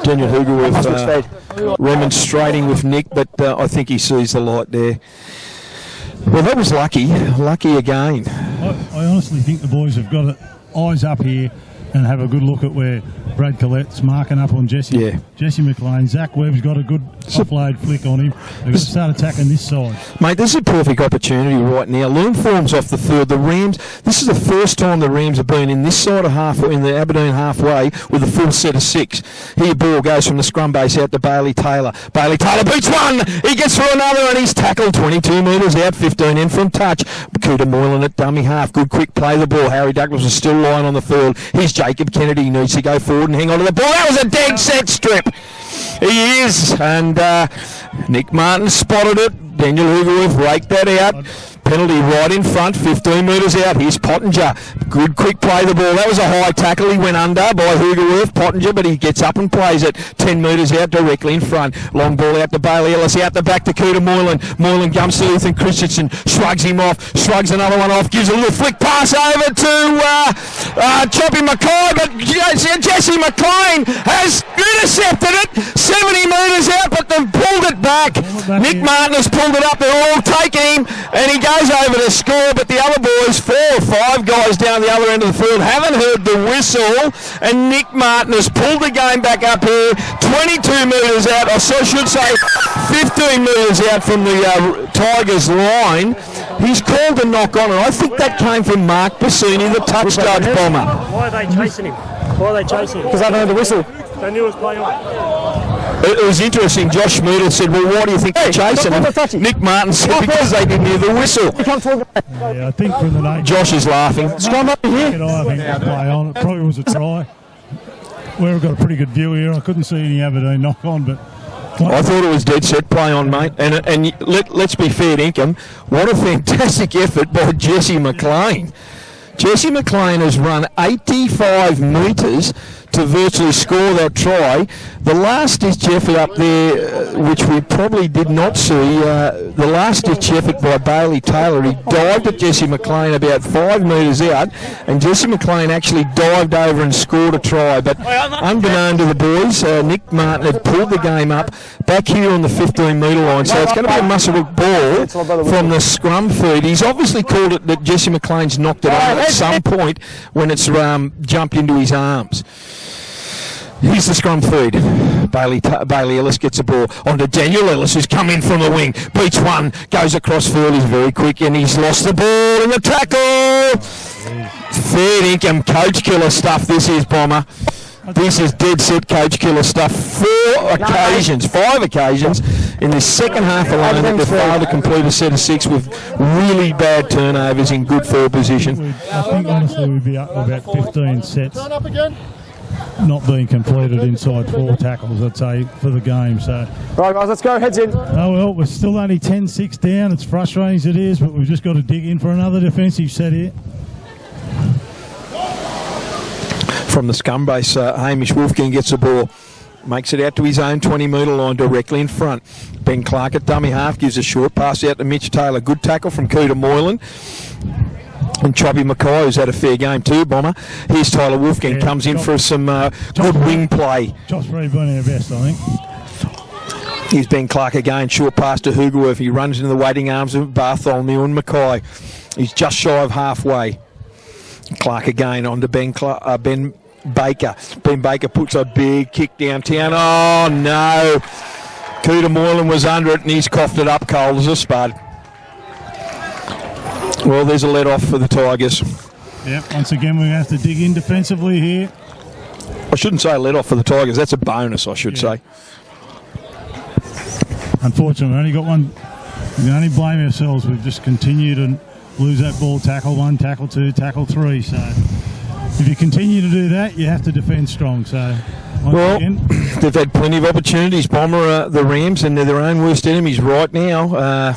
Daniel Hoogerworth remonstrating with Nick, but I think he sees the light there. Well, that was lucky again. I honestly think the boys have got eyes up here and have a good look at where Brad Collette's marking up on Jesse. Yeah. Jesse McLean. Zach Webb's got a good offload flick on him. They've got to start attacking this side. Mate, this is a perfect opportunity right now. Learn forms off the field. The Rams, this is the first time the Rams have been in this side of in the Aberdeen halfway with a full set of 6. Here, ball goes from the scrum base out to Bailey Taylor. Bailey Taylor beats one. He gets through another, and he's tackled 22 metres out, 15 in from touch. Cooter Moylan at dummy half. Good quick play the ball. Harry Douglas is still lying on the field. Here's Jacob Kennedy. He needs to go forward and hang on to the ball. That was a dead set strip. He is. And Nick Martin spotted it. Daniel Hoogerworth raked that out. Penalty right in front, 15 metres out. Here's Pottinger. Good quick play the ball. That was a high tackle. He went under by Hoogerworth, Pottinger, but he gets up and plays it 10 metres out directly in front. Long ball out to Bailey Ellis, out the back to Cooter Moylan. Moylan comes to Ethan Christensen, shrugs him off, shrugs another one off, gives a little flick pass over to Choppy Mackay, but Jesse McLean has intercepted it 70 metres out, but they've pulled it back. Nick Martin has pulled it up. They're all taking him, and he goes over to score, but the other boys, 4 or 5 guys down the other end of the field, haven't heard the whistle, and Nick Martin has pulled the game back up here 22 metres out, or so I should say 15 metres out from the Tigers line. He's called a knock on, and I think that came from Mark Bassini, the touch judge, Bomber. Why are they chasing him? Because they haven't heard the whistle. They knew it was play on. It was interesting. Josh Smoodle said, well, why do you think they're chasing him? Nick Martin said, because they didn't hear the whistle. Yeah, I think from the nature. Josh is laughing. Scrum up here. I think it was play on. It probably was a try. We've got a pretty good view here. I couldn't see any Aberdeen knock on, but I thought it was dead set play on, mate. And let's be fair to Ingham. What a fantastic effort by Jesse McLean. Jesse McLean has run 85 metres to virtually score that try. The last-ditch effort up there, which we probably did not see, the last-ditch effort by Bailey Taylor, he dived at Jesse McLean about 5 metres out, and Jesse McLean actually dived over and scored a try. But unbeknown to the boys, Nick Martin had pulled the game up back here on the 15-metre line, so it's going to be a Muswellbrook ball from the scrum feed. He's obviously called it that Jesse McLean's knocked it on at some point when it's jumped into his arms. Here's the scrum feed. Bailey Ellis gets the ball onto Daniel Ellis, who's come in from the wing. Beats one, goes across field, he's very quick, and he's lost the ball in the tackle. Fair income, coach killer stuff this is, Bomber. This is dead set coach killer stuff. 5 occasions in the second half alone that they've failed to complete a set of 6 with really bad turnovers in good field position. I think honestly we'd be up to about 15 sets not being completed inside 4 tackles, I'd say, for the game. So, Right, guys, let's go. Heads in. oh well, we're still only 10-6 down. It's frustrating as it is, but we've just got to dig in for another defensive set here. From the scum base, Hamish Wolfgang gets the ball, makes it out to his own 20-metre line directly in front. Ben Clark at dummy half gives a short pass out to Mitch Taylor. Good tackle from Cooter Moylan. And Choppy Mackay, who's had a fair game too, Bomber. Here's Tyler Wolfgang, comes in for some good wing play. Josh Reed been our best, I think. Here's Ben Clark again, short pass to Hoogerworth. He runs into the waiting arms of Bartholomew and Mackay. He's just shy of halfway. Clark again on to Ben Baker. Ben Baker puts a big kick downtown. Oh no! Cooter Moylan was under it and he's coughed it up cold as a spud. Well, there's a let off for the Tigers. Yep, once again we're going to have to dig in defensively here. I shouldn't say let off for the Tigers, that's a bonus, I should say. Unfortunately, we only got one. We can only blame ourselves. We've just continued to lose that ball. Tackle 1, tackle 2, tackle 3. So if you continue to do that, you have to defend strong. So well, they've had plenty of opportunities, Bomber, the Rams, and they're their own worst enemies right now.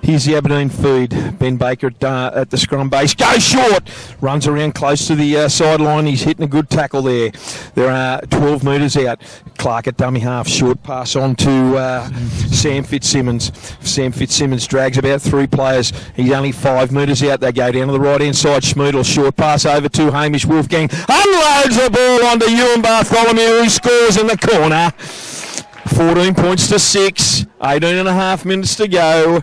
Here's the Aberdeen feed. Ben Baker at the scrum base. Goes short. Runs around close to the sideline. He's hitting a good tackle there. There are 12 metres out. Clark at dummy half. Short pass on to Sam Fitzsimmons. Sam Fitzsimmons drags about 3 players. He's only 5 metres out. They go down to the right-hand side. Schmoodle. Short pass over to Hamish Wolfgang. Unloads the ball onto Ewan Bartholomew, who scores in the corner. 14 points to 6. 18 and a half minutes to go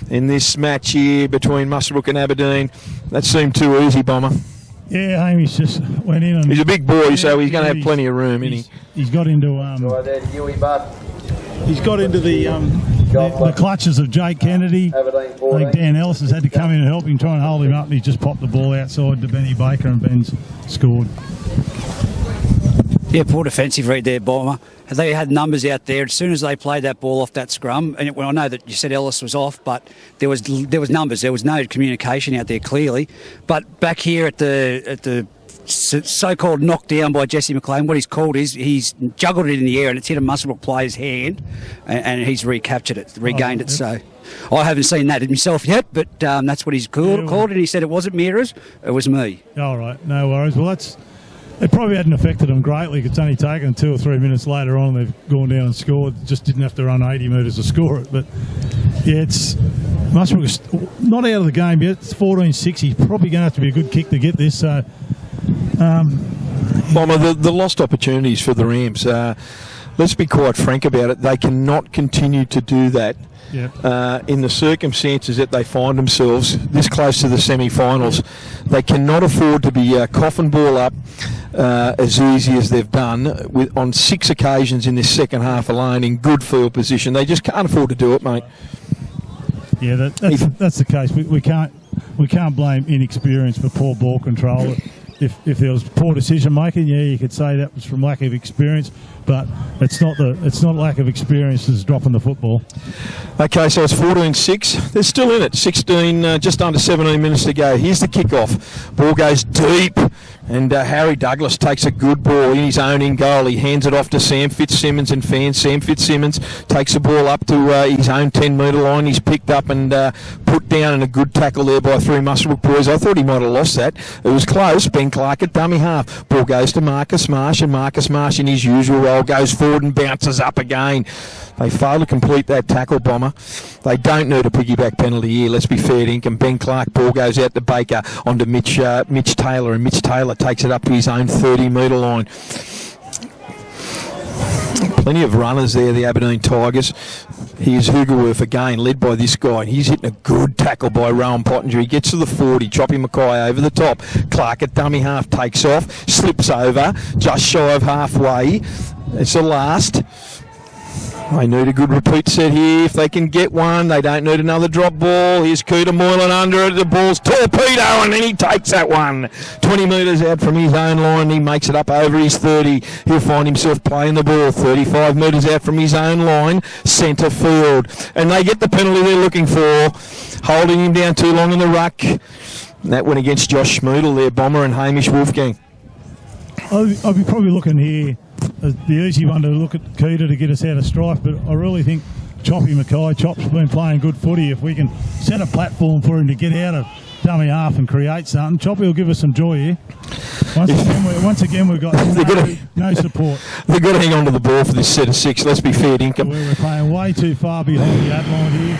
in this match here between Muswellbrook and Aberdeen. That seemed too easy, Bomber. Yeah, Hamish just went in. And he's a big boy, so he's going to have plenty of room, isn't he? He's got into the clutches of Jake Kennedy. I think Dan Ellis has had to come in and help him, try and hold him up, and he just popped the ball outside to Benny Baker, and Ben's scored. Yeah, poor defensive read there, Bomber. They had numbers out there as soon as they played that ball off that scrum. And I know that you said Ellis was off, but there was numbers. There was no communication out there clearly. But back here at the so-called knocked down by Jesse McLean. What he's called is he's juggled it in the air and it's hit a Muswellbrook player's hand, and he's recaptured it, regained it. So I haven't seen that myself yet, but that's what he's called, and he said it wasn't Meares, it was me. All right, no worries. Well, it probably hadn't affected them greatly. It's only taken 2 or 3 minutes later on. They've gone down and scored. Just didn't have to run 80 metres to score it. But yeah, it's Muswellbrook's not out of the game yet. It's 14-6. He's probably going to have to be a good kick to get this. So, Bomber, the lost opportunities for the Rams. Let's be quite frank about it. They cannot continue to do that. Yeah. In the circumstances that they find themselves this close to the semi-finals. They cannot afford to be coffin ball up as easy as they've done on 6 occasions in this second half alone in good field position. They just can't afford to do it, mate. Yeah, that's the case. We can't blame inexperience for poor ball control. If there was poor decision making, yeah, you could say that was from lack of experience, but it's not lack of experience that's dropping the football. Okay, so it's 14-6. They're still in it. 16, just under 17 minutes to go. Here's the kickoff. Ball goes deep, and Harry Douglas takes a good ball in his own in goal. He hands it off to Sam Fitzsimmons and fans. Sam Fitzsimmons takes the ball up to his own 10-metre line. He's picked up and put down in a good tackle there by 3 Muswellbrook boys. I thought he might have lost that. It was close. Ben Clark at dummy half. Ball goes to Marcus Marsh, and Marcus Marsh in his usual role goes forward and bounces up again. They fail to complete that tackle, Bomber. They don't need a piggyback penalty here. Let's be fair, Dink. And Ben Clark, ball goes out to Baker onto Mitch Taylor, and Mitch Taylor takes it up to his own 30-metre line. Plenty of runners there, the Aberdeen Tigers. Here's Hugerworth again, led by this guy. He's hitting a good tackle by Rowan Pottinger. He gets to the 40. Choppy Mackay over the top. Clark at dummy half takes off, slips over, just shy of halfway. It's the last. They need a good repeat set here. If they can get one, they don't need another drop ball. Here's Cooter Moylan under it. The ball's torpedo, and then he takes that one. 20 metres out from his own line. He makes it up over his 30. He'll find himself playing the ball 35 metres out from his own line, centre field. And they get the penalty they're looking for, holding him down too long in the ruck. And that went against Josh Schmoodle there, Bomber, and Hamish Wolfgang. I'll be probably looking here as the easy one to look at Keita to get us out of strife, but I really think Choppy Mackay, Chop's been playing good footy. If we can set a platform for him to get out of dummy half and create something, Choppy will give us some joy here. Once again we've got no support. They've got to hang on to the ball for this set of 6. Let's be fair, Dinkum. We're playing way too far behind the ad line here.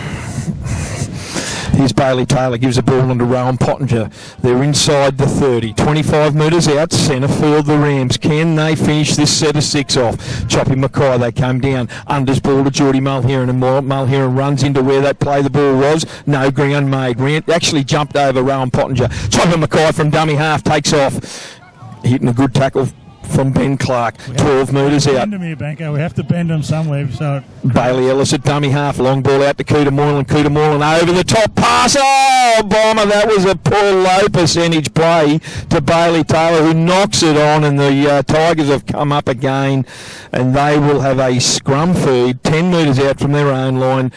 Here's Bailey Taylor, gives the ball onto Rowan Pottinger. They're inside the 30, 25 metres out, centre field the Rams. Can they finish this set of 6 off? Choppy Mackay, they come down, unders ball to Geordie Mulheron, and Mulheron runs into where that play the ball was. No ground made. Actually jumped over Rowan Pottinger. Choppy Mackay from dummy half takes off. Hitting a good tackle from Ben Clark, 12 metres out. Bend him here, Banco. We have to bend him somewhere. So Bailey Ellis at dummy half, long ball out to Cooter Moylan. Cooter Moylan over the top pass. Oh, Bomber, that was a poor low percentage play to Bailey Taylor, who knocks it on, and the Tigers have come up again, and they will have a scrum feed 10 metres out from their own line.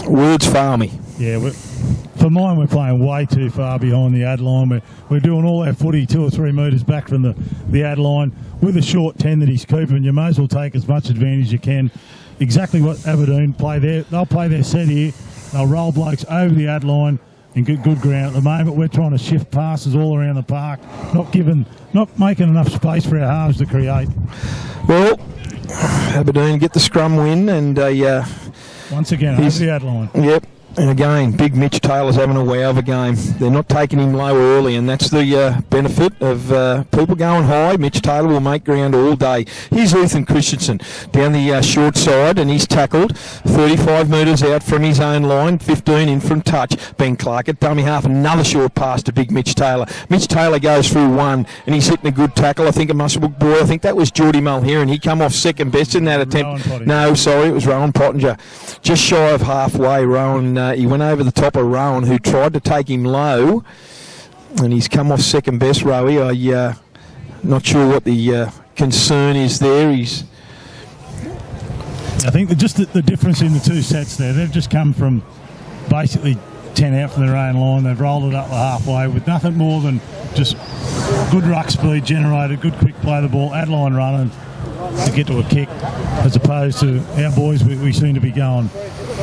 Words fail me. Yeah, for mine, we're playing way too far behind the ad line. We're doing all our footy 2 or 3 metres back from the ad line with a short 10 that he's keeping. You may as well take as much advantage as you can. Exactly what Aberdeen play there. They'll play their set here. They'll roll blokes over the ad line and get good ground. At the moment, we're trying to shift passes all around the park, not making enough space for our halves to create. Well, Aberdeen get the scrum win, and once again, over the ad line. Yep. And again, big Mitch Taylor's having a wow of a game. They're not taking him low early, and that's the benefit of people going high. Mitch Taylor will make ground all day. Here's Ethan Christensen down the short side, and he's tackled 35 metres out from his own line, 15 in from touch. Ben Clark at dummy half, another short pass to big Mitch Taylor. Mitch Taylor goes through one, and he's hitting a good tackle. I think a Muswellbrook boy, I think that was Geordie Mulheron. He come off second best in that attempt. No, sorry, it was Rowan Pottinger. Just shy of halfway, Rowan. He went over the top of Rowan, who tried to take him low, and he's come off second best, Rowie. I'm not sure what the concern is there. I think just the difference in the 2 sets there, they've just come from basically 10 out from their own line. They've rolled it up the halfway with nothing more than just good ruck speed generated, good quick play the ball, add line running to get to a kick, as opposed to our boys, we seem to be going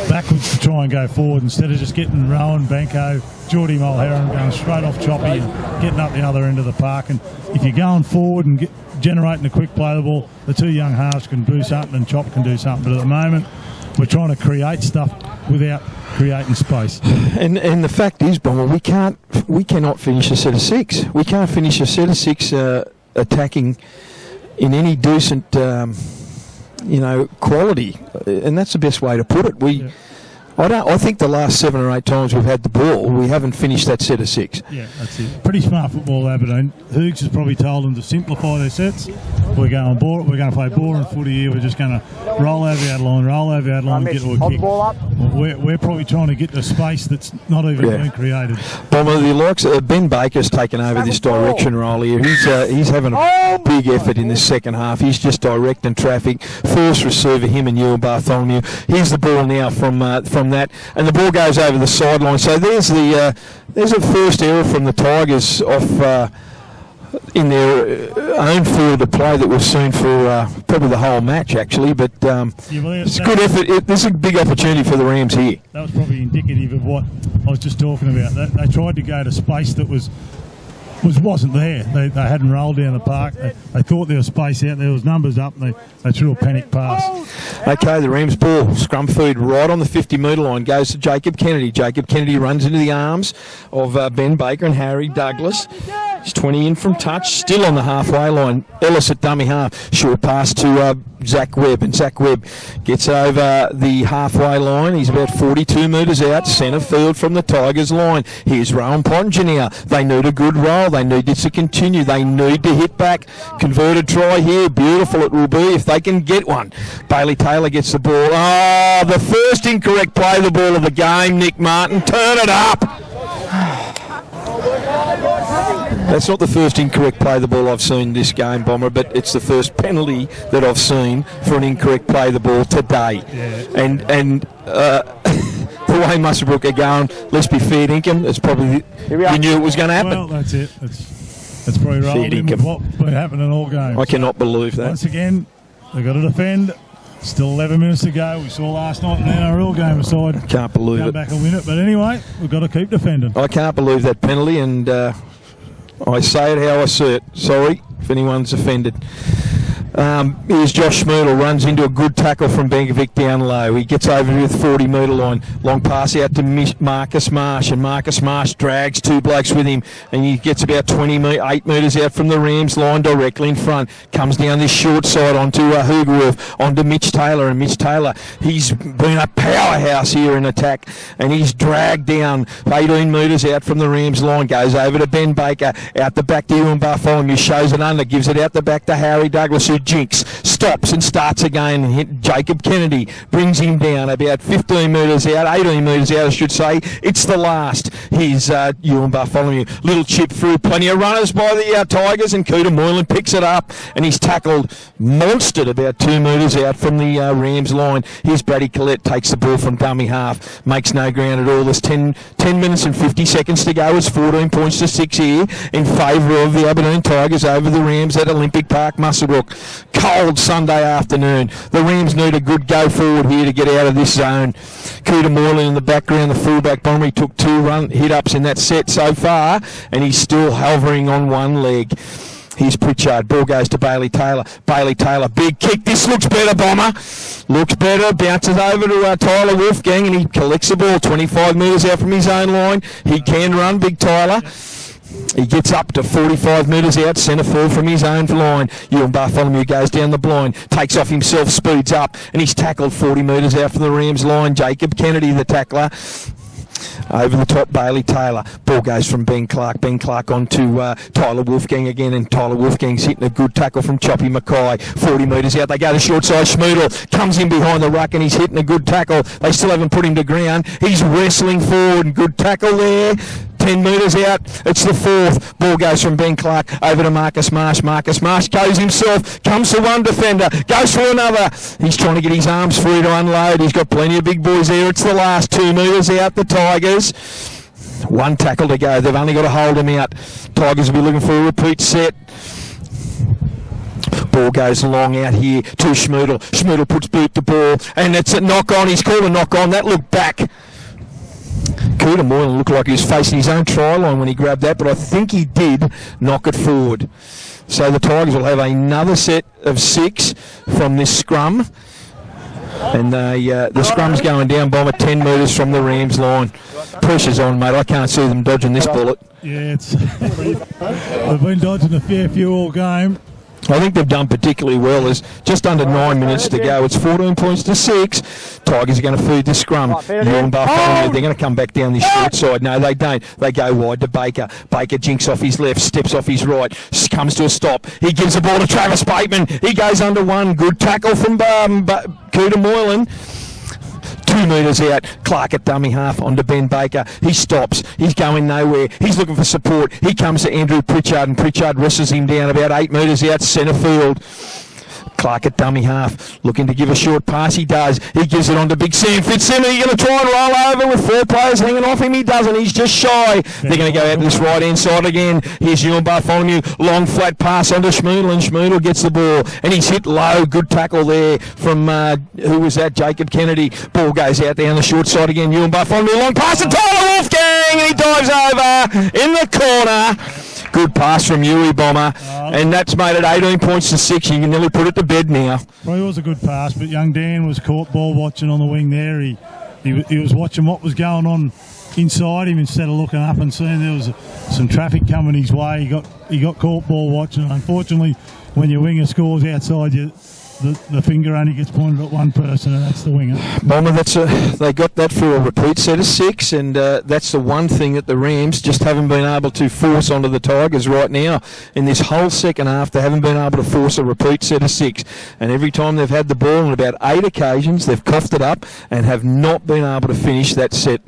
backwards to try and go forward instead of just getting Rowan, Benko, Geordie Mulherron going straight off Choppy and getting up the other end of the park. And if you're going forward and generating a quick play the ball, the two young halves can do something and Chop can do something. But at the moment, we're trying to create stuff without creating space. And the fact is, Bomber, we cannot finish a set of six. We can't finish a set of six attacking in any decent, quality, and that's the best way to put it. I think the last 7 or 8 times we've had the ball, we haven't finished that set of six. Yeah, that's it. Pretty smart football, Aberdeen. Hoogs has probably told them to simplify their sets. We're going to play boring footy here. We're just going to roll over the line, get to a kick. We're probably trying to get to space that's not even being created. Bomber, the likes of Ben Baker's taken over this direction role here. He's having a big effort in this second half. He's just directing traffic. First receiver, him and Ewan Bartholomew. Here's the ball now from that, and the ball goes over the sideline. So there's a first error from the Tigers off in their own field of play that we've seen for probably the whole match, actually. But it's a good effort. There's a big opportunity for the Rams here. That was probably indicative of what I was just talking about. They tried to go to space that wasn't there. They hadn't rolled down the park. They thought there was space out there. Was numbers up, and they threw a panic pass. Okay, the Rams ball, scrum feed right on the 50-metre line, goes to Jacob Kennedy. Jacob Kennedy runs into the arms of Ben Baker and Harry Douglas. He's 20 in from touch, still on the halfway line. Ellis at dummy half. Short pass to Zach Webb, and Zach Webb gets over the halfway line. He's about 42 metres out, centre field from the Tigers line. Here's Rowan Pottinger now. They need a good roll. They need this to continue. They need to hit back. Converted try here. Beautiful it will be if they can get one. Bailey Taylor gets the ball. Oh, the first incorrect play the ball of the game, Nick Martin. Turn it up. That's not the first incorrect play the ball I've seen this game, Bomber, but it's the first penalty that I've seen for an incorrect play the ball today. Yeah. And the way Muswellbrook are going, let's be fair dinkum, it's probably you knew it was going to happen. Well, that's it. That's probably right with what's been happening all game. I cannot believe that. Once again, they've got to defend. Still 11 minutes to go. We saw last night in the NRL game aside. Can't believe Come it. back and win it. But anyway, we've got to keep defending. I can't believe that penalty, and I say it how I see it. Sorry if anyone's offended. Here's Josh Smeartle, runs into a good tackle from Benkovic down low. He gets over to the 40-metre line. Long pass out to Marcus Marsh, and Marcus Marsh drags two blokes with him, and he gets about 28 metres out from the Rams line directly in front. Comes down this short side onto Hoogerwerf, onto Mitch Taylor, and Mitch Taylor, he's been a powerhouse here in attack, and he's dragged down 18 metres out from the Rams line, goes over to Ben Baker, out the back to Ewan Bartholomew, shows it under, gives it out the back to Harry Douglas, who jinx, stops and starts again, and hit Jacob Kennedy, brings him down about 15 metres out, 18 metres out I should say. It's the last. Here's Ewan Bartholomew, little chip through, plenty of runners by the Tigers, and Cooter Moylan picks it up, and he's tackled, monstered about 2 metres out from the Rams line. Here's Brady Collette, takes the ball from dummy half, makes no ground at all. There's 10 minutes and 50 seconds to go. It's 14 points to 6 here in favour of the Aberdeen Tigers over the Rams at Olympic Park, Muswellbrook. Cold Sunday afternoon. The Rams need a good go forward here to get out of this zone. Cooter Moylan in the background, the fullback Bomber. He took 2 hit-ups in that set so far, and he's still hovering on one leg. Here's Pritchard. Ball goes to Bailey Taylor. Bailey Taylor, big kick. This looks better, Bomber. Looks better. Bounces over to Tyler Wolfgang, and he collects the ball 25 metres out from his own line. He can run, big Tyler. He gets up to 45 metres out, centre field from his own line. Ewan Bartholomew goes down the blind, takes off himself, speeds up, and he's tackled 40 metres out from the Rams line. Jacob Kennedy, the tackler. Over the top, Bailey Taylor. Ball goes from Ben Clark. Ben Clark on to Tyler Wolfgang again, and Tyler Wolfgang's hitting a good tackle from Choppy Mackay. 40 metres out. They go to short side. Smeartle comes in behind the ruck, and he's hitting a good tackle. They still haven't put him to ground. He's wrestling forward, and good tackle there. 10 metres out, it's the fourth. Ball goes from Ben Clark over to Marcus Marsh. Marcus Marsh goes himself, comes to one defender, goes for another. He's trying to get his arms free to unload. He's got plenty of big boys there. It's the last 2 metres out, the Tigers. One tackle to go. They've only got to hold him out. Tigers will be looking for a repeat set. Ball goes long out here to Schmoodle. Schmoodle puts boot to ball, and it's a knock on. He's called a knock on. That looked back. Cooter Moylan looked like he was facing his own try line when he grabbed that, but I think he did knock it forward. So the Tigers will have another set of 6 from this scrum. And the scrum's going down, Bomber, 10 metres from the Rams line. Pressure's on, mate. I can't see them dodging this bullet. Yeah, they've been dodging a fair few all game. I think they've done particularly well. There's just under 9 minutes to go. It's 14 points to 6. Tigers are going to feed the scrum. They're going to come back down this short side. No, they don't. They go wide to Baker. Baker jinks off his left, steps off his right, comes to a stop. He gives the ball to Travis Bateman. He goes under one. Good tackle from Cooter Moylan. 2 metres out, Clark at dummy half onto Ben Baker. He stops. He's going nowhere. He's looking for support. He comes to Andrew Pritchard, and Pritchard wrestles him down about 8 metres out centre field. Clark at dummy half, looking to give a short pass. He does. He gives it on to Big Sam Fitzsimmons. He's going to try and roll over with 4 players hanging off him. He doesn't. He's just shy. They're going to go out to this right-hand side again. Here's Ewan Bartholomew. Long flat pass onto Schmoodle, and Schmoodle gets the ball. And he's hit low. Good tackle there from, who was that? Jacob Kennedy. Ball goes out there on the short side again. Ewan Bartholomew. Long pass to Tyler Wolfgang. And he dives over in the corner. Good pass from Yui, Bomber, and that's made it 18 points to 6. You can nearly put it to bed now. Well, it was a good pass, but young Dan was caught ball watching on the wing there. He was watching what was going on inside him instead of looking up and seeing there was some traffic coming his way. He got caught ball watching. Unfortunately, when your winger scores outside you, the finger only gets pointed at one person, and that's the winger. Bomber, they got that for a repeat set of 6, and that's the one thing that the Rams just haven't been able to force onto the Tigers right now. In this whole second half, they haven't been able to force a repeat set of 6. And every time they've had the ball on about 8 occasions, they've coughed it up and have not been able to finish that set.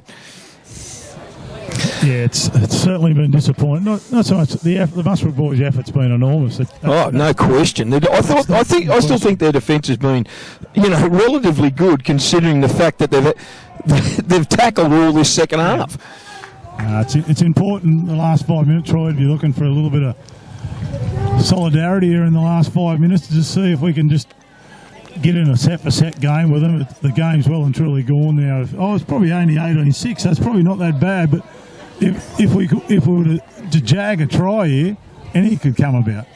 Yeah, it's certainly been disappointing. Not so much the Muswellbrook boys' effort's been enormous. No question. I still think their defence has been, relatively good considering the fact that they've tackled all this second half. It's important the last 5 minutes, Troy, to be looking for a little bit of solidarity here in the last 5 minutes to just see if we can just get in a set-for-set game with them. The game's well and truly gone now. It's probably only 18-6. That's probably not that bad, but if we were to jag a try here, anything could come about.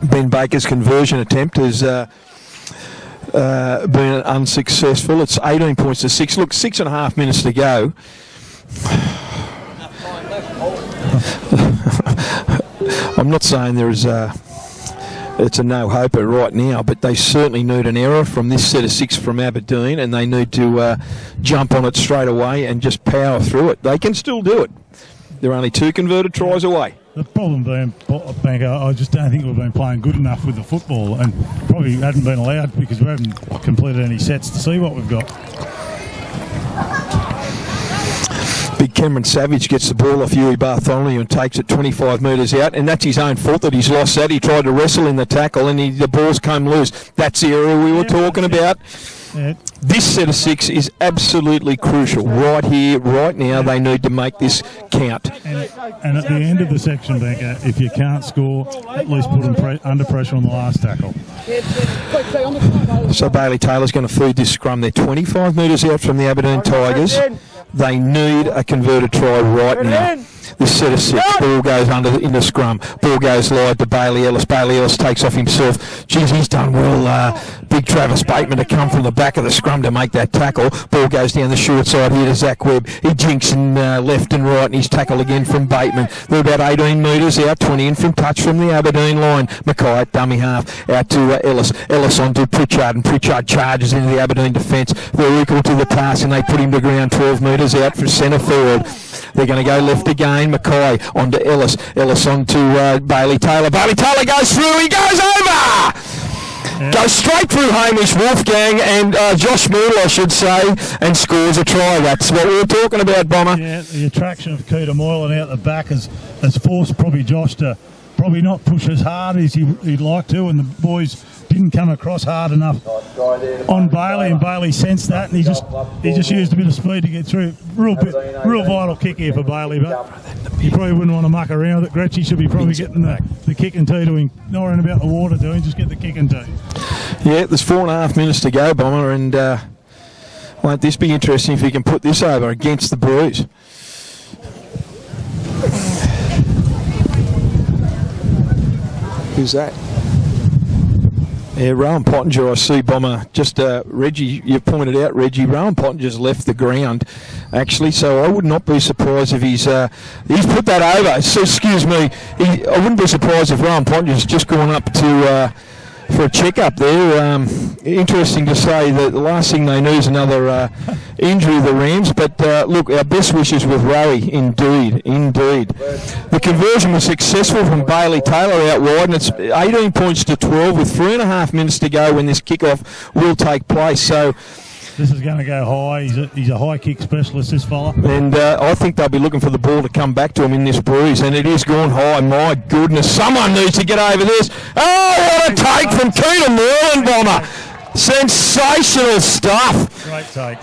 Ben Baker's conversion attempt has been unsuccessful. It's 18 points to 6. Look, 6.5 minutes to go. I'm not saying it's a no-hoper right now, but they certainly need an error from this set of 6 from Aberdeen, and they need to jump on it straight away and just power through it. They can still do it. They're only 2 converted tries away. The problem being, Banker, I just don't think we've been playing good enough with the football, and probably hadn't been allowed because we haven't completed any sets to see what we've got. Big Cameron Savage gets the ball off Yui Bartholomew and takes it 25 metres out, and that's his own fault that he's lost that. He tried to wrestle in the tackle and the ball's come loose. That's the area we were talking about. Yeah. This set of 6 is absolutely crucial. Right here, right now, they need to make this count. And at the end of the section, Banker, if you can't score, at least put them under pressure on the last tackle. So Bailey Taylor's going to feed this scrum. They're 25 metres out from the Aberdeen Tigers. They need a converted try right now. This set of 6, ball goes into scrum. Ball goes wide to Bailey Ellis. Bailey Ellis takes off himself. Geez, he's done well. Big Travis Bateman to come from the back of the scrum to make that tackle. Ball goes down the short side here to Zach Webb. He jinks in left and right, and he's tackled again from Bateman. They're about 18 metres out, 20 in from touch from the Aberdeen line. Mackay at dummy half, out to Ellis. Ellis onto Pritchard, and Pritchard charges into the Aberdeen defence. They're equal to the task, and they put him to ground 12 metres out for centre field. They're going to go left again. Mackay onto Ellis. Ellis onto Bailey Taylor. Bailey Taylor goes through. He goes over! Yeah. Goes straight through Hamish Wolfgang and Josh Moore, I should say, and scores a try. That's what we were talking about, Bomber. Yeah, the attraction of Cooter Moylan out the back has forced probably Josh to probably not push as hard as he'd like to, and the boys didn't come across hard enough on Bailey, and Bailey sensed that, and he just used a bit of speed to get through. Real vital kick here for Bailey, but he probably wouldn't want to muck around with it. Gretchy should be probably getting the kick and tee to him, not worrying about the water to him, just get the kick and tee. Yeah, there's 4.5 minutes to go, Bomber, and won't this be interesting if he can put this over against the Brews? Who's that? Yeah, Rowan Pottinger, I see, Bomber. Just Reggie, you pointed out, Reggie, Rowan Pottinger's left the ground, actually, so I would not be surprised if he's put that over. So, excuse me, I wouldn't be surprised if Rowan Pottinger's just gone up to for a check-up there. Interesting to say that the last thing they need is another injury of the Rams, but look, our best wishes with Rowie, indeed. The conversion was successful from Bailey Taylor out wide, and it's 18 points to 12 with 3.5 minutes to go when this kickoff will take place. So this is going to go high. He's a high kick specialist, this fella. And I think they'll be looking for the ball to come back to him in this Breeze, and it is gone high. My goodness, someone needs to get over this. Oh, what a take from Keaton Moreland, Bomber. Sensational stuff. Great take.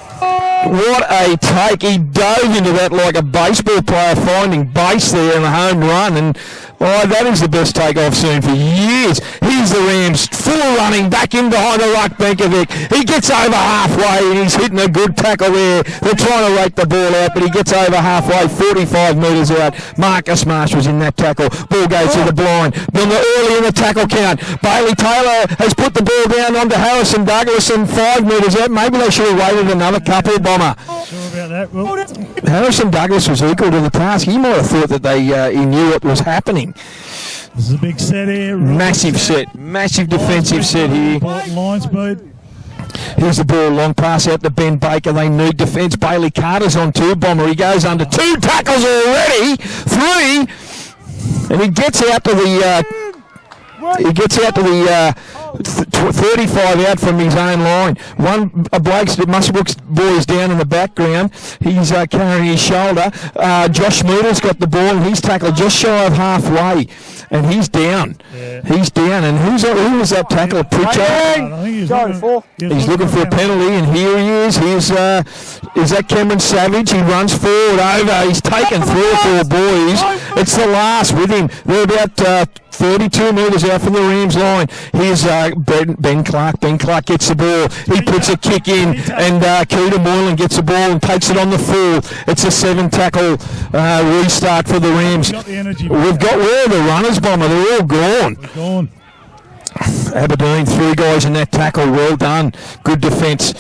What a take. He dove into that like a baseball player finding base there in a home run, and that is the best take I've seen for years. Here's the Rams full running back in behind the ruck, Benkovic. He gets over halfway and he's hitting a good tackle there. They're trying to rake the ball out, but he gets over halfway, 45 metres out. Marcus Marsh was in that tackle. Ball goes to the blind. Then early in the tackle count, Bailey Taylor has put the ball down onto Harrison Douglas and 5 metres out. Maybe they should have waited another couple, Bomber. Sure about that, Will? Harrison Douglas was equal to the task. He might have thought that he knew what was happening. This is a big set here. Massive set. Massive defensive set here. Important line speed. Here's the ball, long pass out to Ben Baker. They need defence. Bailey Carter's on 2, Bomber. He goes under 2 tackles already. 3. And he gets out to the 35 out from his own line. Muswellbrook's boy is down in the background. He's carrying his shoulder. Josh Moodle's got the ball, and he's tackled just shy of halfway. And he's down. Yeah. He's down. And who was that tackler? Pritchard? He's looking for a penalty, and here he is. Is that Cameron Savage? He runs forward over. He's taken 3 or 4 boys. It's the last with him. They're about 32 metres out from the Rams line. Here's Ben Clark. Ben Clark gets the ball. He puts a kick in, and Keita Moylan gets the ball and takes it on the full. It's a 7-tackle restart for the Rams. We've got where the runners, Bomber. They're all gone. Aberdeen, 3 guys in that tackle. Well done. Good defence.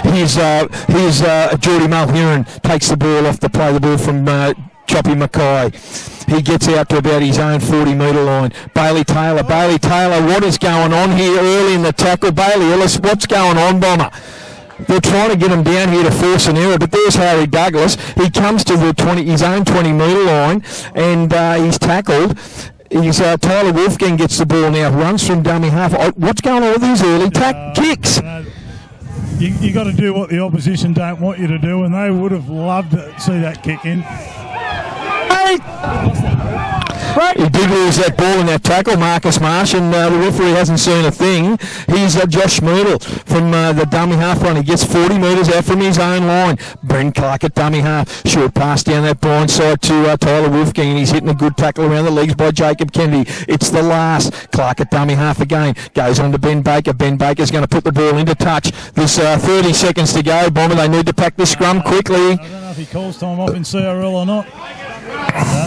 Here's Geordie Mulheron takes the ball off to play the ball from Choppy Mackay. He gets out to about his own 40-metre line. Bailey Taylor, what is going on here early in the tackle? Bailey Ellis, what's going on, Bomber? They're trying to get him down here to force an error, but there's Harry Douglas. He comes to his own 20-metre line, and he's tackled. Tyler Wolfgang gets the ball now, runs from dummy half. What's going on with these early kicks? You got to do what the opposition don't want you to do, and they would have loved to see that kick in. He did lose that ball in that tackle, Marcus Marsh, and the referee hasn't seen a thing. He's Josh Moodle from the dummy half run. He gets 40 metres out from his own line. Brent Clark at dummy half. Short pass down that blind side to Tyler Wolfgang, and he's hitting a good tackle around the legs by Jacob Kennedy. It's the last. Clark at dummy half again. Goes on to Ben Baker. Ben Baker's going to put the ball into touch. There's 30 seconds to go. Bomber, they need to pack this scrum quickly. I don't know if he calls time off in CRL or not.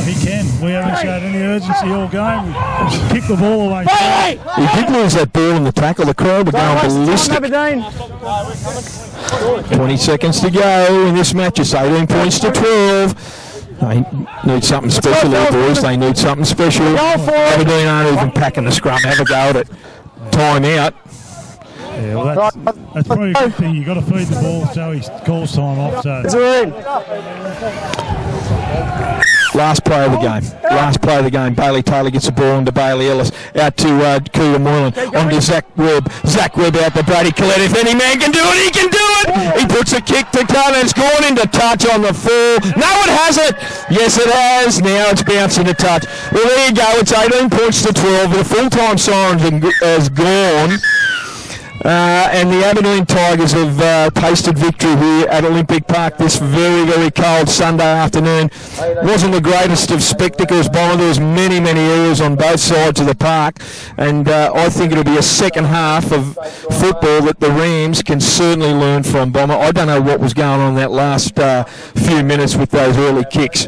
He can. We haven't showed any urgency all game. We should kick the ball away. He did lose that ball in the tackle. The crowd were going ballistic. 20 seconds to go in this match. It's 18 points to 12. They need something special there, boys. They need something special. Aberdeen aren't even packing the scrum. Have a go at it. Time out. Yeah, well, that's probably a good thing. You've got to feed the ball so he calls time off. So. Last play of the game. Last play of the game. Bailey Taylor gets the ball into Bailey Ellis. Out to Cooter Moylan. On to Zach Webb. Zach Webb out to Brady Collette. If any man can do it, he can do it. He puts a kick to Taylor. It's gone into touch on the full. No, it hasn't. Yes, it has. Now it's bouncing to touch. Well, there you go. It's 18 points to 12. The full-time siren has gone. And the Aberdeen Tigers have tasted victory here at Olympic Park this very, very cold Sunday afternoon. Wasn't the greatest of spectacles, Bomber. There was many, many areas on both sides of the park, and I think it'll be a second half of football that the Rams can certainly learn from, Bomber. I don't know what was going on that last few minutes with those early kicks.